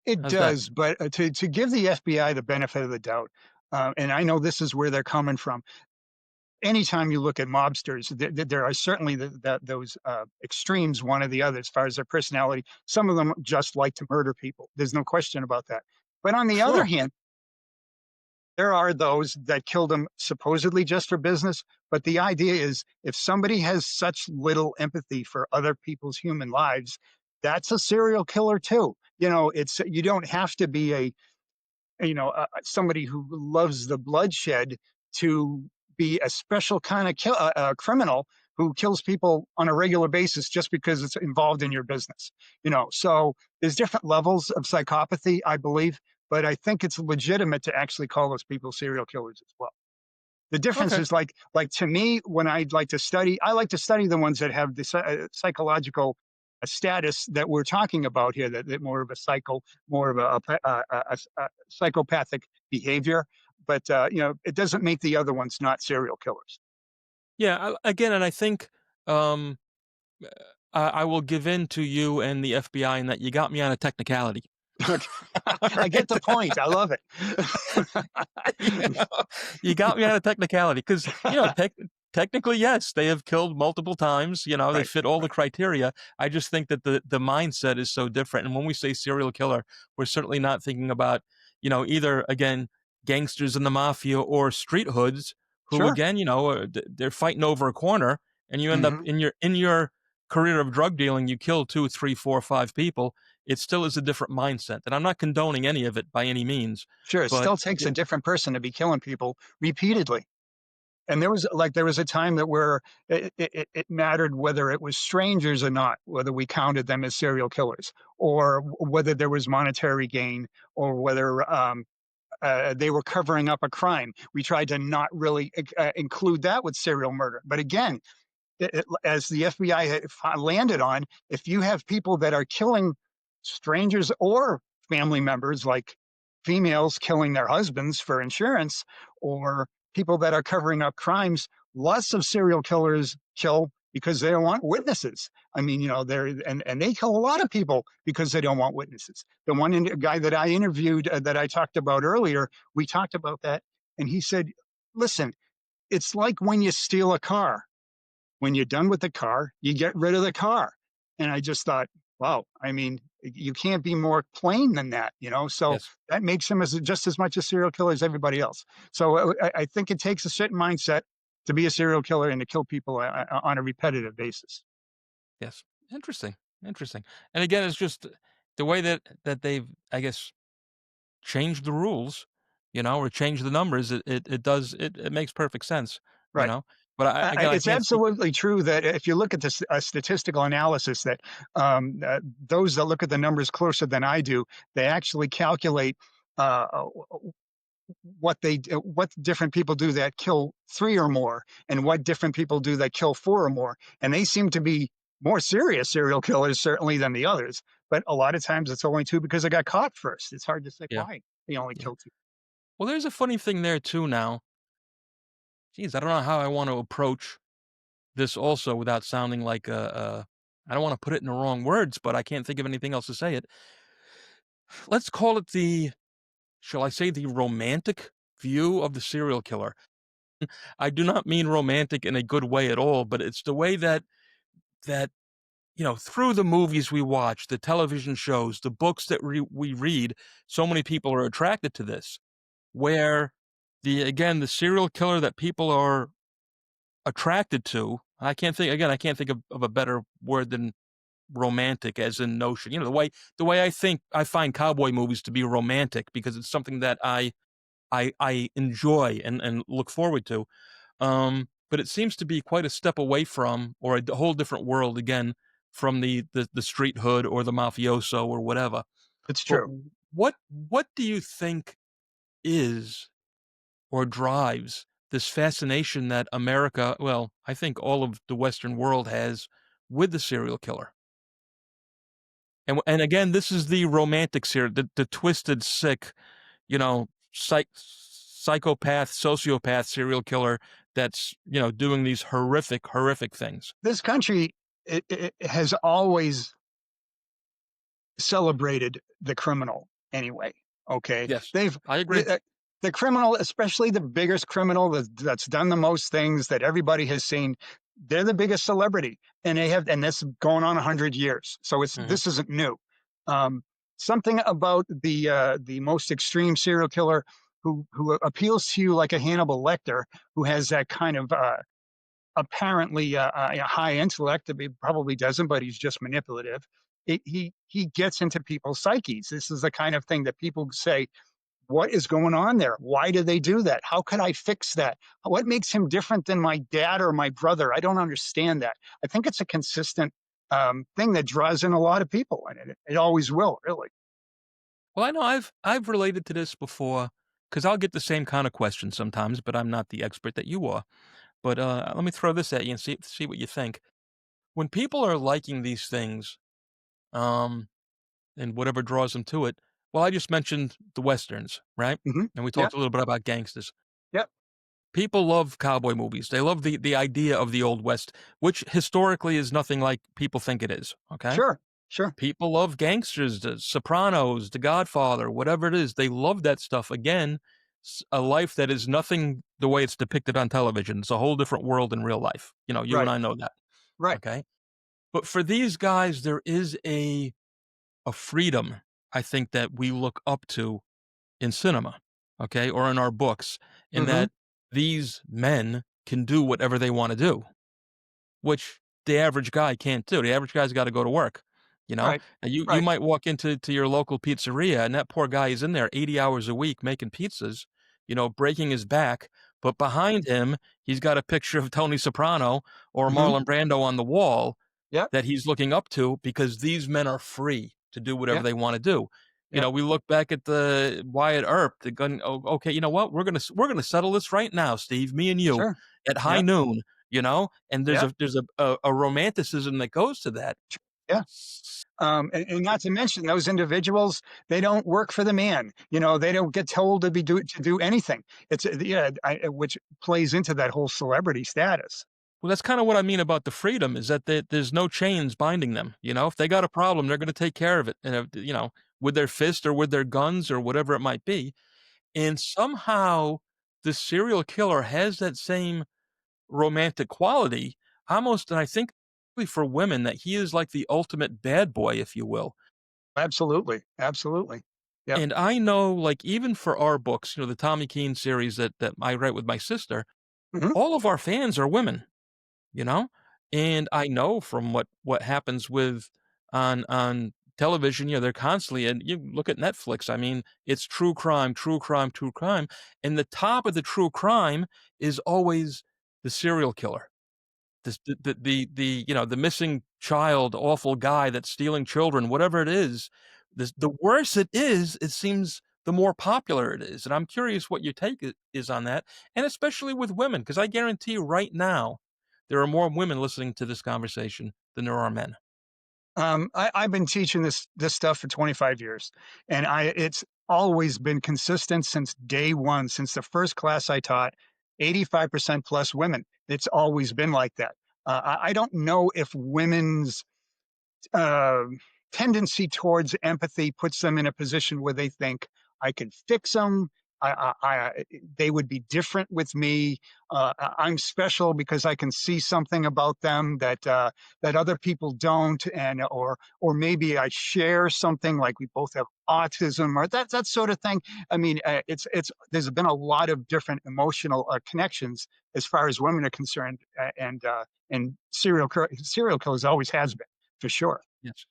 It How's that? does, but to give the FBI the benefit of the doubt, and I know this is where they're coming from. Anytime you look at mobsters, there are certainly those extremes, one or the other, as far as their personality. Some of them just like to murder people. There's no question about that. But on the other Sure. hand, there are those that killed them supposedly just for business. But the idea is if somebody has such little empathy for other people's human lives, that's a serial killer too. You don't have to be somebody who loves the bloodshed to be a special kind of criminal who kills people on a regular basis just because it's involved in your business. So there's different levels of psychopathy, I believe, but I think it's legitimate to actually call those people serial killers as well. The difference Okay. is like to me, when I like to study the ones that have the psychological status that we're talking about here, that more of a more of a psychopathic behavior. But it doesn't make the other ones not serial killers. Yeah. Again, and I think um, I will give in to you and the FBI in that you got me on a technicality. Okay. All I get the right. point. I love it. You know, you got me on a technicality because, technically, yes, they have killed multiple times. They Right. fit all the Right. criteria. I just think that the mindset is so different. And when we say serial killer, we're certainly not thinking about, either, again, gangsters in the mafia or street hoods who, Sure. again, they're fighting over a corner and you end up Hmm. in your career of drug dealing, you kill two, three, four, five people. It still is a different mindset. And I'm not condoning any of it by any means, Sure. It but still takes a different person to be killing people repeatedly. And there was a time that where it mattered whether it was strangers or not, whether we counted them as serial killers, or whether there was monetary gain, or whether they were covering up a crime. We tried to not really include that with serial murder. But again, as the FBI landed on, if you have people that are killing strangers or family members, like females killing their husbands for insurance, or people that are covering up crimes, lots of serial killers kill, because they don't want witnesses. I mean, they're and they kill a lot of people because they don't want witnesses. The guy that I interviewed that I talked about earlier, we talked about that, and he said, "Listen, it's like when you steal a car. When you're done with the car, you get rid of the car." And I just thought, wow, I mean, you can't be more plain than that. So Yes. that makes him just as much a serial killer as everybody else. So I think it takes a certain mindset to be a serial killer and to kill people on a repetitive basis. Yes. Interesting. Interesting. And again, it's just the way that they've, I guess, changed the rules, or changed the numbers. It does it makes perfect sense, you Right. know. But again, I It's can't see. absolutely true that if you look at this statistical analysis, that those that look at the numbers closer than I do, they actually calculate uh, what different people do that kill three or more, and what different people do that kill four or more, and they seem to be more serious serial killers certainly than the others. But a lot of times it's only two because they got caught first. It's hard to say Yeah. why they only Yeah. kill two. Well, there's a funny thing there too now. Geez, I don't know how I want to approach this also without sounding like I don't want to put it in the wrong words, but I can't think of anything else to say it. Let's call it shall I say the romantic view of the serial killer. I do not mean romantic in a good way at all, but it's the way that through the movies we watch, the television shows, the books that we read, so many people are attracted to this. Where the serial killer that people are attracted to, I can't think of a better word than romantic as in notion. The way I find cowboy movies to be romantic because it's something that I enjoy and look forward to. But it seems to be quite a step away from, or a whole different world again from the street hood or the mafioso or whatever. It's But true. what do you think is or drives this fascination that America, well, I think all of the Western world has with the serial killer? And again, this is the romantic serial, the twisted, sick, psychopath, sociopath serial killer that's doing these horrific things. This country, it has always celebrated the criminal anyway. Okay, Yes, they've I agree. the, the criminal, especially the biggest criminal that's done the most things that everybody has seen. They're the biggest celebrity, and that's going on 100 years. So Hmm. this isn't new. Um, Something about the most extreme serial killer who appeals to you like a Hannibal Lecter, who has that kind of apparently high intellect. He probably doesn't, but he's just manipulative. He gets into people's psyches. This is the kind of thing that people say, "What is going on there? Why do they do that? How could I fix that? What makes him different than my dad or my brother? I don't understand that." I think it's a consistent thing that draws in a lot of people, and it always will, really. Well, I know I've related to this before because I'll get the same kind of question sometimes, but I'm not the expert that you are. But let me throw this at you and see what you think. When people are liking these things, um, and whatever draws them to it. Well, I just mentioned the westerns, right? Hmm. And we Yeah. talked a little bit about gangsters. Yep. People love cowboy movies. They love the idea of the old west, which historically is nothing like people think it is. Okay, Sure. Sure. people love gangsters, the Sopranos, The Godfather, whatever it is. They love that stuff. Again, a life that is nothing the way it's depicted on television. It's a whole different world in real life. You and Right. I know that. Right. Okay, but for these guys, there is a freedom I think that we look up to in cinema, okay, or in our books, in Hmm. that these men can do whatever they want to do, which the average guy can't do. The average guy's got to go to work. Right. And you Right. might walk into your local pizzeria, and that poor guy is in there 80 hours a week making pizzas, breaking his back. But behind him, he's got a picture of Tony Soprano or Hmm. Marlon Brando on the wall Yep. that he's looking up to because these men are free to do whatever Yep. they want to do. Yep. We look back at the Wyatt Earp, the gun. Oh, okay, you know what? We're gonna settle this right now, Steve. Me and you Sure. at high Yep. noon. And there's Yep. a romanticism that goes to that. Yeah. And not to mention those individuals, they don't work for the man. They don't get told to do anything. It's yeah, which plays into that whole celebrity status. Well, that's kinda what I mean about the freedom is that there's no chains binding them, you know? If they got a problem, they're gonna take care of it, and, you know, with their fist or with their guns or whatever it might be, and somehow the serial killer has that same romantic quality, almost and I think for women that he is like the ultimate bad boy, if you will. Absolutely, absolutely. Yep. And I know, like, even for our books, you know, the Tommy Keene series that I write with my sister, Mhm. all of our fans are women, you know? And I know from what happens with on television, you know, they're constantly and you look at Netflix, I mean, it's true crime, true crime, true crime, and the top of the true crime is always the serial killer. This the you know, the missing child, awful guy that's stealing children, whatever it is, the worse it is, it seems the more popular it is, and I'm curious what your take is on that, and especially with women, because I guarantee you right now, there are more women listening to this conversation than there are men. I've been teaching this stuff for 25 years, and it's always been consistent since day one, since the first class I taught. 85% plus women. It's always been like that. I don't know if women's uh, tendency towards empathy puts them in a position where they think I can fix them. They would be different with me. I'm special because I can see something about them that other people don't, and or maybe I share something like we both have autism or that sort of thing. I mean, it's there's been a lot of different emotional connections as far as women are concerned, and serial killers always has been for sure. Yes.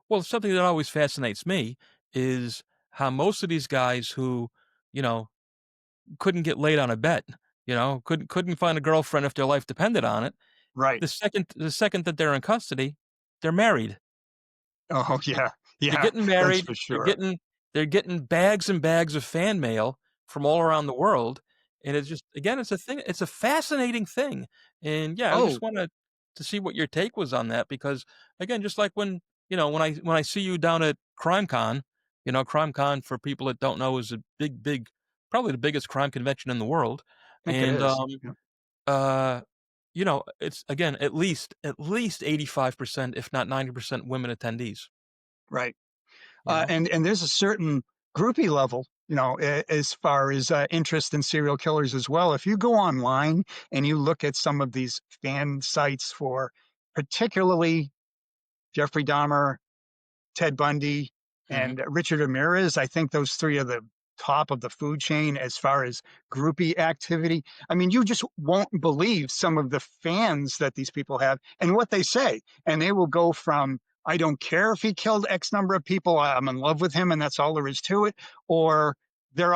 Well, something that always fascinates me is how most of these guys who, you know, couldn't get laid on a bet, you know, couldn't find a girlfriend if their life depended on it, Right. the second that they're in custody, they're married. Oh, yeah. They're Yeah, getting that's married, for they're sure. getting bags and bags of fan mail from all around the world, and it's just again, it's a thing it's a fascinating thing, and yeah, I Oh, just wanted to see what your take was on that because, again, just like when, you know, when I see you down at CrimeCon, you know, CrimeCon for people that don't know is a big probably the biggest crime convention in the world, I think it and, is. Yeah, uh, you know, it's again, at least 85%, if not 90% women attendees, right. you know? And there's a certain groupie level, as far as interest in serial killers as well. If you go online and you look at some of these fan sites for particularly Jeffrey Dahmer, Ted Bundy, Mhm. and Richard Ramirez. I think those 3 are the top of the food chain as far as groupie activity. I mean, you just won't believe some of the fans that these people have and what they say. And they will go from, "I don't care if he killed X number of people, I'm in love with him, and that's all there is to it," or they're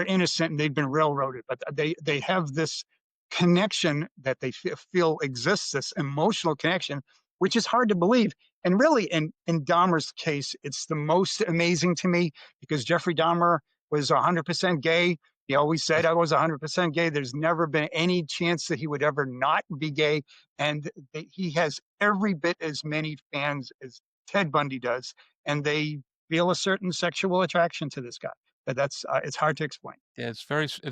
innocent and they've been railroaded. But they have this connection that they feel exists, this emotional connection, which is hard to believe. And really, in Dahmer's case, it's the most amazing to me because Jeffrey Dahmer was 100% gay. He always said Yes. I was 100% gay. There's never been any chance that he would ever not be gay. And he has every bit as many fans as Ted Bundy does. And they feel a certain sexual attraction to this guy. That's it's hard to explain. Yeah, it's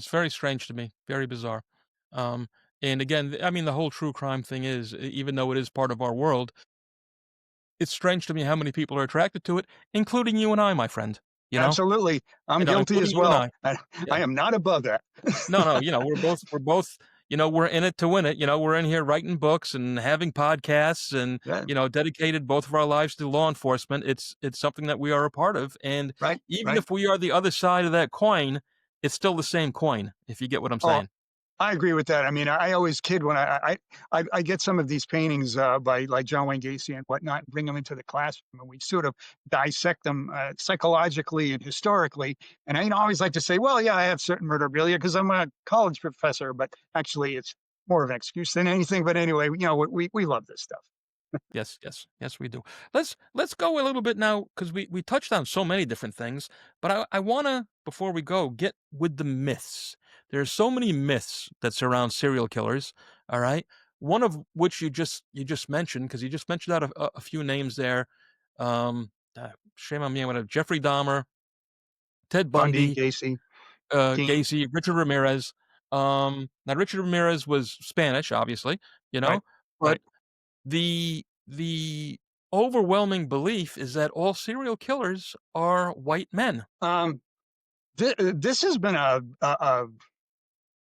very strange to me, very bizarre. Um, and again, I mean, the whole true crime thing is, even though it is part of our world, it's strange to me how many people are attracted to it, including you and I, my friend, you know? Absolutely. I'm You know, guilty including as you and well. I. I Yeah. am not above that. No, no, you know, we're both, you know, we're in it to win it, you know, we're in here writing books and having podcasts and, Yeah, you know, dedicated both of our lives to law enforcement. It's something that we are a part of, and right, even right. if we are the other side of that coin, it's still the same coin, if you get what I'm Oh, saying. I agree with that. I mean, I always kid when I get some of these paintings by like John Wayne Gacy and whatnot, and bring them into the classroom, and we sort of dissect them psychologically and historically. And I always like to say, well, yeah, I have certain murderabilia because I'm a college professor, but actually, it's more of an excuse than anything. But anyway, we love this stuff. Yes, yes, yes, we do. Let's go a little bit now because we touched on so many different things, but I wanna before we go get with the myths. There's so many myths that surround serial killers. All right, one of which you just mentioned because you just mentioned out a few names there. Shame on me. I'm gonna Jeffrey Dahmer, Ted Bundy, Bundy, Gacy, King, Gacy, Richard Ramirez. Now Richard Ramirez was Spanish, obviously, you Right. know, but Right. the overwhelming belief is that all serial killers are white men. Um, this has been a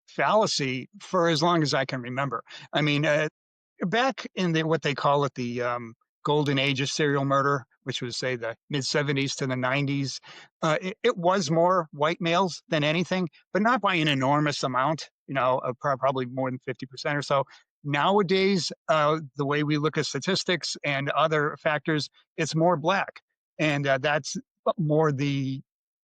fallacy for as long as I can remember. I mean, back in the what they call it the golden age of serial murder, which was say the mid '70s to the '90s, it was more white males than anything, but not by an enormous amount. You know, probably more than 50% or so. Nowadays, the way we look at statistics and other factors, it's more black, and that's more the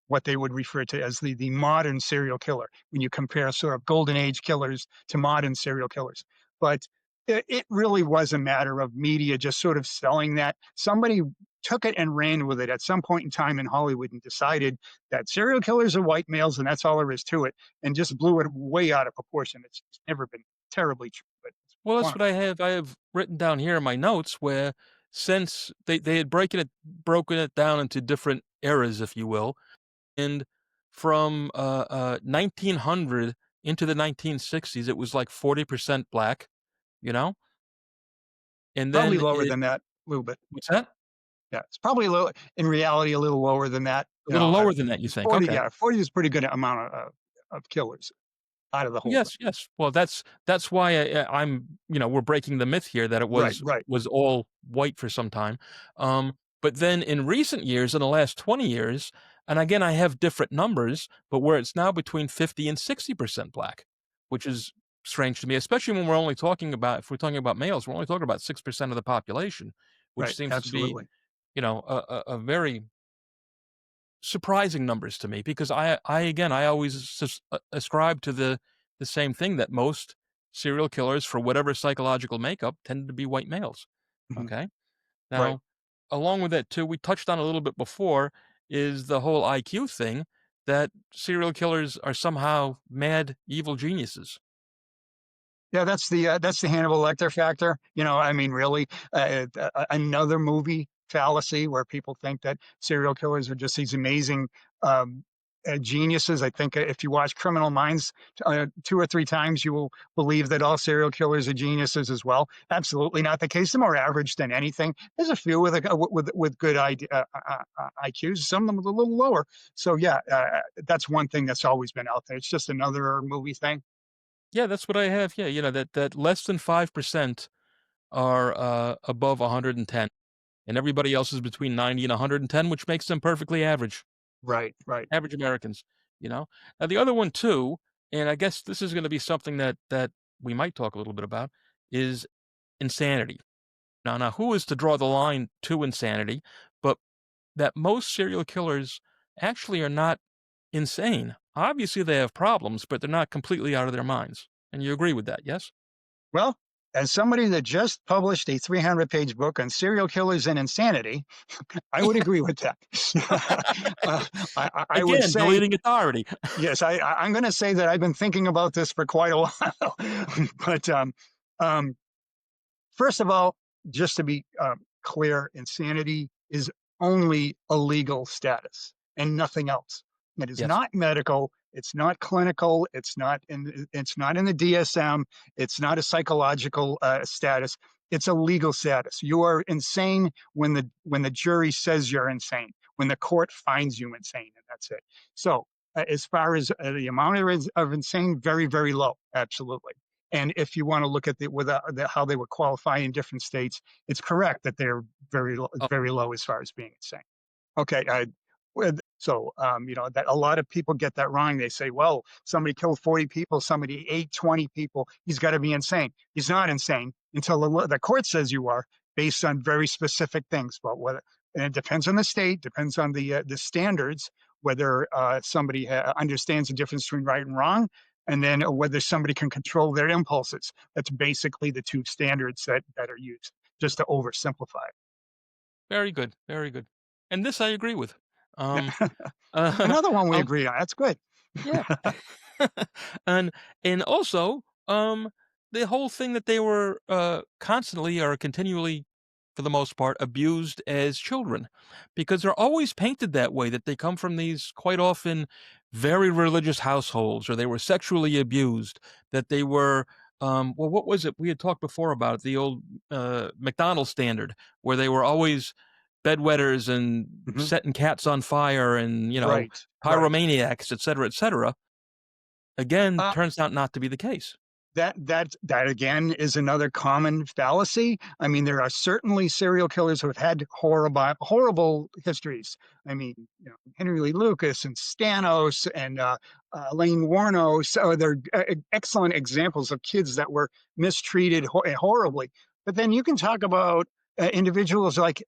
what they would refer to as the modern serial killer when you compare sort of golden age killers to modern serial killers. But it really was a matter of media just sort of selling that. Somebody took it and ran with it at some point in time in Hollywood and decided that serial killers are white males and that's all there is to it, and just blew it way out of proportion. It's never been terribly true, but it's Well, one that's of what I have written down here in my notes where since they had broken it down into different eras, if you will, and from 1900 into the 1960s, it was like 40% black, you know, and probably then lower it than that a little bit. what's that? Yeah, it's probably a little in reality a little lower than that. A little lower than that, you It's think? 40. Okay. Yeah, 40 is a pretty good amount of killers out of the whole thing. Yes, yes. Well, that's why I'm we're breaking the myth here that it Right, right. was all white for some time. But then in recent years, in the last 20 years, and again, I have different numbers, but where it's now between 50 and 60% black, which is strange to me, especially when we're only talking about, if we're talking about males, we're only talking about 6% of the population, which Right, seems to be, absolutely. a very surprising numbers to me because I again, I always ascribe to the same thing that most serial killers for whatever psychological makeup tend to be white males. Mhm. Okay. Right. Now, along with that too, we touched on a little bit before is the whole IQ thing that serial killers are somehow mad, evil geniuses. Yeah, that's the Hannibal Lecter factor. You know, I mean, really, another movie fallacy where people think that serial killers are just these amazing um, geniuses. I think if you watch Criminal Minds 2 or 3 times, you will believe that all serial killers are geniuses as well. Absolutely not the case. They're more average than anything. There's a few with good IQs. Some of them with a little lower. So yeah, that's one thing that's always been out there. It's just another movie thing. Yeah, that's what I have. Yeah, that less than 5% are above 110, and everybody else is between 90 and 110, which makes them perfectly average. Right, right. Average Americans, you know? Now the other one too, and I guess this is gonna be something that we might talk a little bit about, is insanity. Now who is to draw the line to insanity, but that most serial killers actually are not insane. Obviously, they have problems, but they're not completely out of their minds. And you agree with that, yes? Well, as somebody that just published a 300-page book on serial killers and insanity, I would agree with that. uh, I would Again, say, deleting authority. yes, I'm going to say that I've been thinking about this for quite a while. But um, first of all, just to be clear, insanity is only a legal status and nothing else. It is Yes. not medical. It's not clinical. It's not in the DSM. It's not a psychological status. It's a legal status. You are insane when the jury says you're insane. When the court finds you insane, and that's it. So, as far as the amount of insane, very very low. Absolutely. And if you want to look at how they would qualify in different states, it's correct that they're Oh, very low as far as being insane. Okay, so you know that a lot of people get that wrong. They say, "Well, somebody killed 40 people, somebody ate 20 people. He's got to be insane." He's not insane until the court says you are, based on very specific things. But whether and it depends on the state, depends on the standards, whether somebody understands the difference between right and wrong, and then whether somebody can control their impulses. That's basically the two standards that are used, just to oversimplify very good, very good. And this I agree with. Um, it. uh, Another one we um, agree on. That's good. yeah. and and also, the whole thing that they were constantly or continually, for the most part, abused as children, because they're always painted that way. That they come from these quite often very religious households, or they were sexually abused, that they were, well, what was it? We had talked before about it, the old McDonald's standard, where they were always bedwetters and Mhm. setting cats on fire and, Right, right. pyromaniacs, et cetera, et cetera. Again, Uh, turns out not to be the case. that again is another common fallacy. I mean, there are certainly serial killers who have had horrible histories. I mean, Henry Lee Lucas and Stanos and Elaine Warno. So they're excellent examples of kids that were mistreated horribly. But then you can talk about individuals like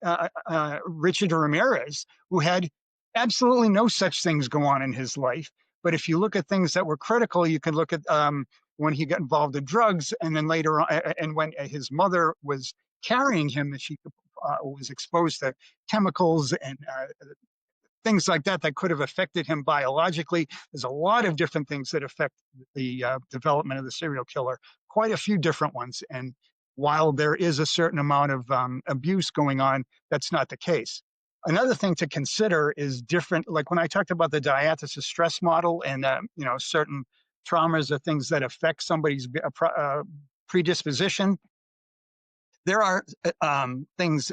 Richard Ramirez, who had absolutely no such things go on in his life. But if you look at things that were critical, you can look at when he got involved in drugs, and then later on, and when his mother was carrying him, she was exposed to chemicals and things like that that could have affected him biologically. There's a lot of different things that affect the development of the serial killer, quite a few different ones. And while there is a certain amount of abuse going on, that's not the case. Another thing to consider is different, like when I talked about the diathesis-stress model and certain traumas or things that affect somebody's predisposition. There are things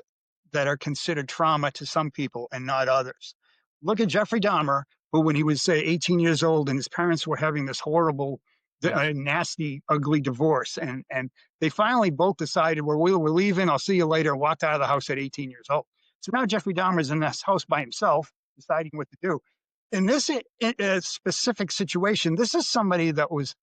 that are considered trauma to some people and not others. Look at Jeffrey Dahmer, who, when he was, say, 18 years old and his parents were having this horrible, Yes. nasty, ugly divorce, and they finally both decided, well, we're leaving. I'll see you later. Walked out of the house at 18 years old. So now Jeffrey Dahmer's in this house by himself, deciding what to do. In this specific situation, this is somebody that was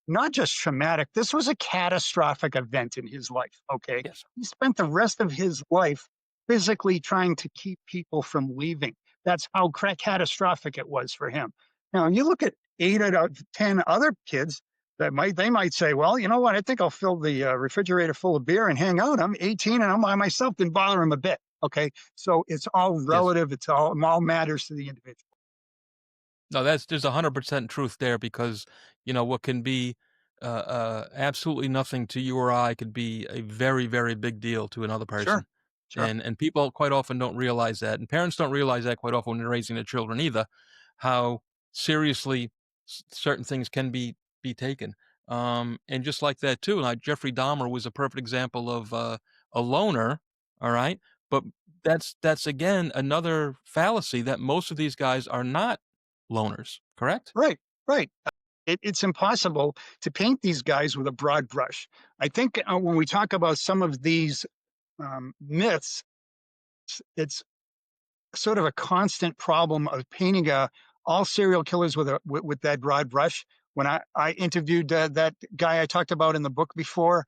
not just traumatic, this was a catastrophic event in his life, okay? Yes. He spent the rest of his life physically trying to keep people from leaving. That's how catastrophic it was for him. Now, you look at 8 out of 10 other kids that they might say, well, you know what? I think I'll fill the refrigerator full of beer and hang out. I'm 18 and I'm by myself. Didn't bother him a bit. Okay. So it's all Yes. relative. It all matters to the individual. No, there's 100% truth there because, what can be, absolutely nothing to you or I could be a very, very big deal to another Sure. person. Sure. And people quite often don't realize that, and parents don't realize that quite often when they're raising their children either, how seriously certain things can be taken. And just like that too, like Jeffrey Dahmer was a perfect example of a loner, all right? But that's again another fallacy that most of these guys are not loners, correct? Right. Right. It's impossible to paint these guys with a broad brush. I think when we talk about some of these myths, it's sort of a constant problem of painting all serial killers with that broad brush. When I interviewed that guy I talked about in the book before,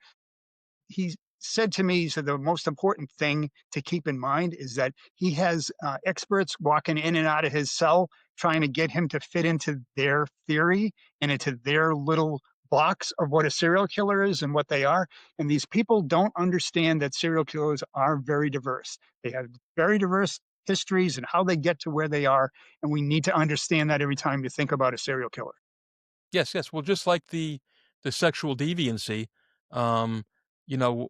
he said to me, he said the most important thing to keep in mind is that he has experts walking in and out of his cell trying to get him to fit into their theory and into their little box of what a serial killer is and what they are. And these people don't understand that serial killers are very diverse. They have very diverse histories and how they get to where they are. And we need to understand that every time you think about a serial killer. Yes, yes. Well, just like the sexual deviancy, um,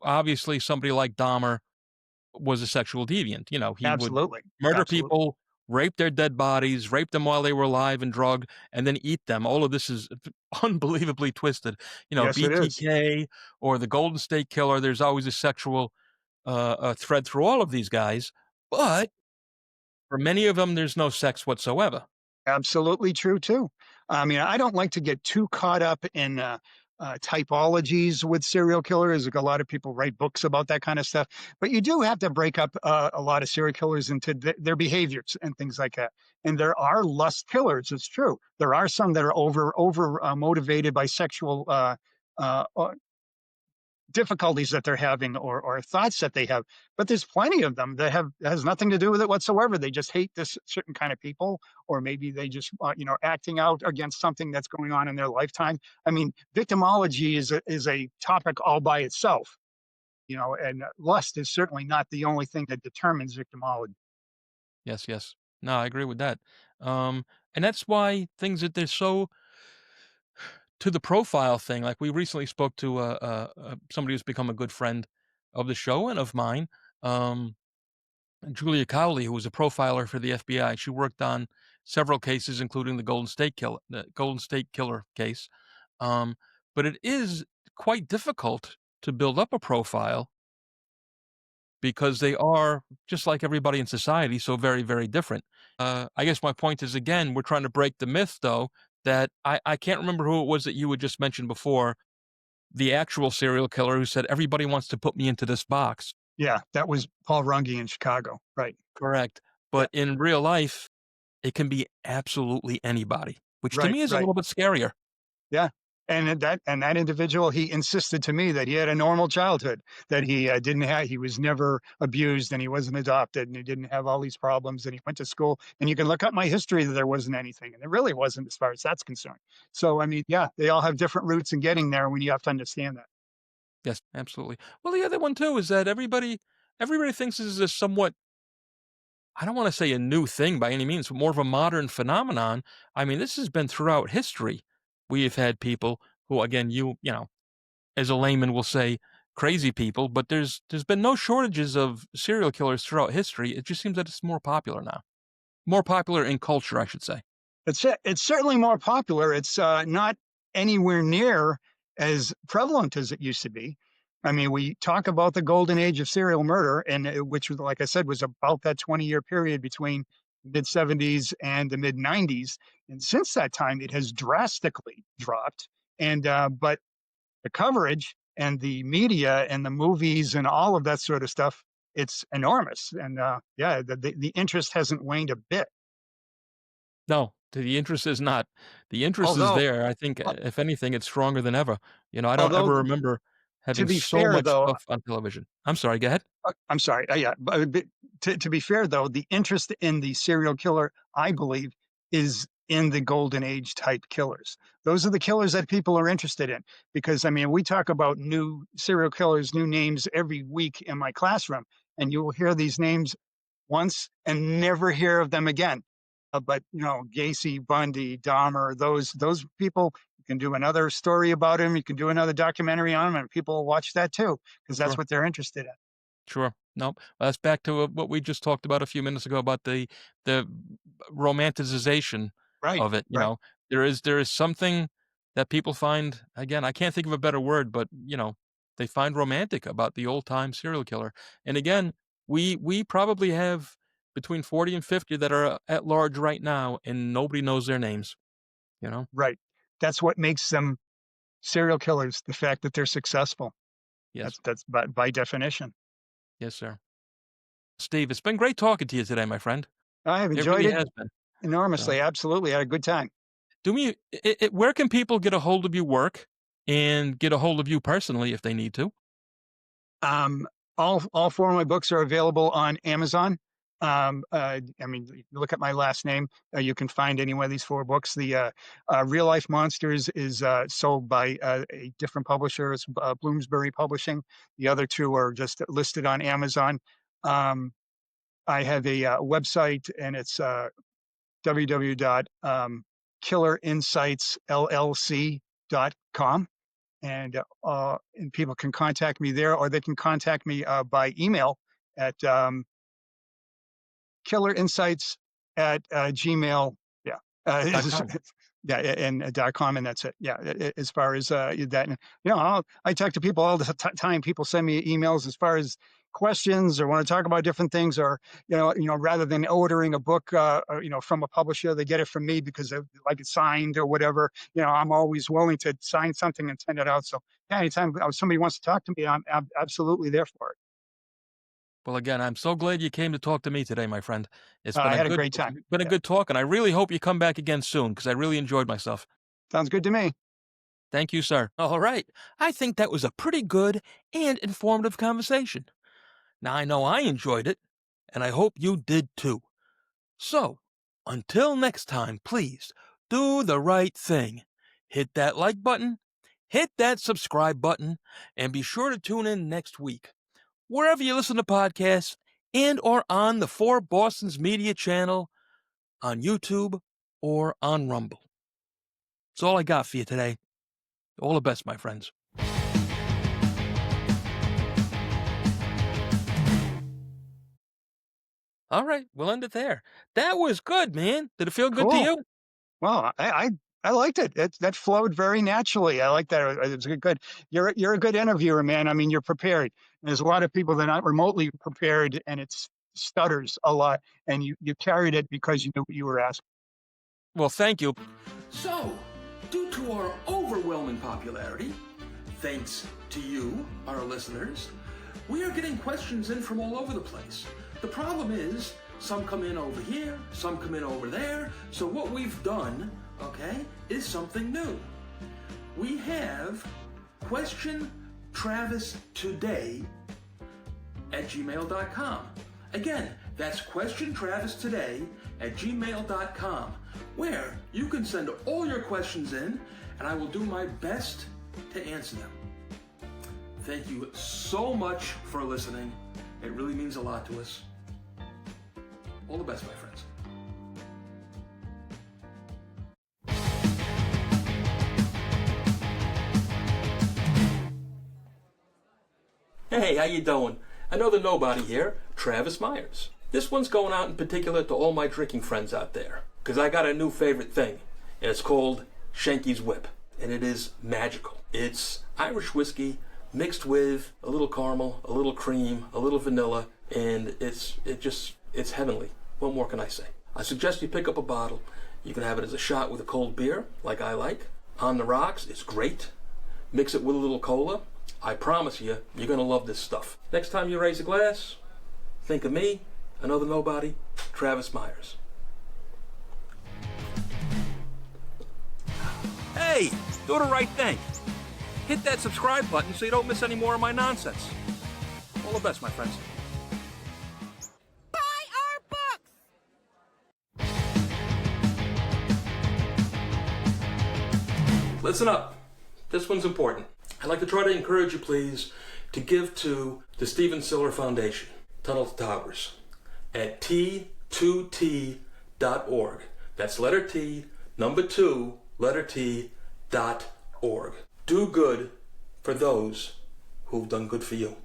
obviously somebody like Dahmer was a sexual deviant. He would Absolutely. murder Absolutely. people, rape their dead bodies, rape them while they were alive and drug, and then eat them. All of this is unbelievably twisted. Yes, it is. BTK or the Golden State Killer. There's always a sexual thread through all of these guys, but for many of them, there's no sex whatsoever. Absolutely true too. I mean, I don't like to get too caught up in typologies with serial killers. Like a lot of people write books about that kind of stuff, but you do have to break up a lot of serial killers into their behaviors and things like that. And there are lust killers. It's true. There are some that are over motivated by sexual uh, difficulties that they're having or thoughts that they have. But there's plenty of them that has nothing to do with it whatsoever. They just hate this certain kind of people, or maybe they just acting out against something that's going on in their lifetime. I mean, victimology is a topic all by itself. And lust is certainly not the only thing that determines victimology. Yes, yes. No, I agree with that. And that's why things that they're so to the profile thing. Like we recently spoke to somebody who's become a good friend of the show and of mine, um, Julia Cowley, who was a profiler for the FBI. She worked on several cases, including the Golden State Killer case. Um, but it is quite difficult to build up a profile because they are, just like everybody in society, so very, very different. I guess my point is, again, we're trying to break the myth, though, that I can't remember who it was that you had just mentioned before, the actual serial killer who said, everybody wants to put me into this box. Yeah, that was Paul Runge in Chicago. Right. Correct. Yeah. But in real life, it can be absolutely anybody, which to Right. me is a Right. little bit scarier. Yeah. And that individual, he insisted to me that he had a normal childhood, that he didn't have, he was never abused, and he wasn't adopted, and he didn't have all these problems, and he went to school. And you can look up my history that there wasn't anything, and there really wasn't as far as that's concerned. So I mean, yeah, they all have different routes in getting there when you have to understand that. Yes, absolutely. Well, the other one too is that everybody thinks this is a somewhat, I don't want to say a new thing by any means, but more of a modern phenomenon. I mean, this has been throughout history. We have had people who, again, as a layman will say, crazy people, but there's been no shortages of serial killers throughout history. It just seems that it's more popular now. More popular in culture, I should say. It's certainly more popular. It's not anywhere near as prevalent as it used to be. I mean, we talk about the golden age of serial murder, and which, like I said, was about that 20-year period between the mid 70s and the mid 90s. And since that time, it has drastically dropped. And but the coverage and the media and the movies and all of that sort of stuff, it's enormous. And yeah, the interest hasn't waned a bit. No, the interest is not. The interest is Although, there. I think, uh, if anything, it's stronger than ever. I don't although ever remember to having be so fair, much though, stuff on television. I'm sorry, go ahead. I'm sorry. Yeah, but to be fair, though, the interest in the serial killer, I believe, is in the golden age type killers. Those are the killers that people are interested in. Because I mean, we talk about new serial killers, new names every week in my classroom, and you will hear these names once and never hear of them again. But Gacy, Bundy, Dahmer, those people. You can do another story about him. You can do another documentary on him, and people will watch that too because that's Sure. what they're interested in. Sure. Nope. Well, that's back to what we just talked about a few minutes ago about the romanticization Right, of it. right, There is something that people find, again, I can't think of a better word, but they find romantic about the old time serial killer. And again, we probably have between 40 and 50 that are at large right now, and nobody knows their names. You know. right. That's what makes them serial killers, the fact that they're successful. Yes. That's by definition. Yes, sir. Steve, it's been great talking to you today, my friend. I have It enjoyed really it has been. So. enormously. Absolutely. Had a good time. Do me where can people get a hold of your work and get a hold of you personally if they need to? Um, all four of my books are available on Amazon. I mean, you look at my last name. You can find any one of these four books. The Real Life Monsters is sold by a different publisher. It's Bloomsbury Publishing. The other two are just listed on Amazon. Um, I have a website, and it's www.killerinsightsllc.com. And people can contact me there, or they can contact me by email at killerinsights at gmail. Yeah. .com. Yeah, and .com, and that's it. Yeah, as far as that, I talk to people all the time. People send me emails as far as questions or want to talk about different things, or rather than ordering a book, from a publisher, they get it from me because they like it signed or whatever. I'm always willing to sign something and send it out. So yeah, anytime somebody wants to talk to me, I'm absolutely there for it. Well, again, I'm so glad you came to talk to me today, my friend. I had a great It's time. been a Yeah, good talk, and I really hope you come back again soon because I really enjoyed myself. sounds good to me. Thank you, sir. All right. I think that was a pretty good and informative conversation. Now, I know I enjoyed it, and I hope you did too. So, until next time, please do the right thing. Hit that like button, hit that subscribe button, and be sure to tune in next week, wherever you listen to podcasts and or on the Four Boston's Media channel, on YouTube, or on Rumble. That's all I got for you today. All the best, my friends. All right, we'll end it there. That was good, man. Did it feel good to Cool. you? Well, I liked it. That flowed very naturally. I like that. It was good. You're a good interviewer, man. I mean, you're prepared. There's a lot of people that are not remotely prepared, and it stutters a lot. And you carried it because you knew what you were asking. Well, thank you. So, due to our overwhelming popularity, thanks to you, our listeners, we are getting questions in from all over the place. The problem is, some come in over here, some come in over there. So what we've done, okay, is something new. We have questiontravistoday@gmail.com. Again, that's questiontravistoday@gmail.com, where you can send all your questions in, and I will do my best to answer them. Thank you so much for listening. It really means a lot to us. All the best, my friends. Hey, how you doing? Another nobody here, Travis Myers. This one's going out in particular to all my drinking friends out there, because I got a new favorite thing, and it's called Shankys Whip, and it is magical. It's Irish whiskey mixed with a little caramel, a little cream, a little vanilla, and it's heavenly. What more can I say? I suggest you pick up a bottle. You can have it as a shot with a cold beer, like I like. On the rocks, it's great. Mix it with a little cola. I promise you, you're going to love this stuff. Next time you raise a glass, think of me, another nobody, Travis Myers. Hey, do the right thing. Hit that subscribe button so you don't miss any more of my nonsense. All the best, my friends. Buy our books! Listen up. This one's important. I'd like to try to encourage you, please, to give to the Stephen Siller Foundation, Tunnel to Towers, at T2T.org. That's letter T, number 2, letter T.org. Do good for those who've done good for you.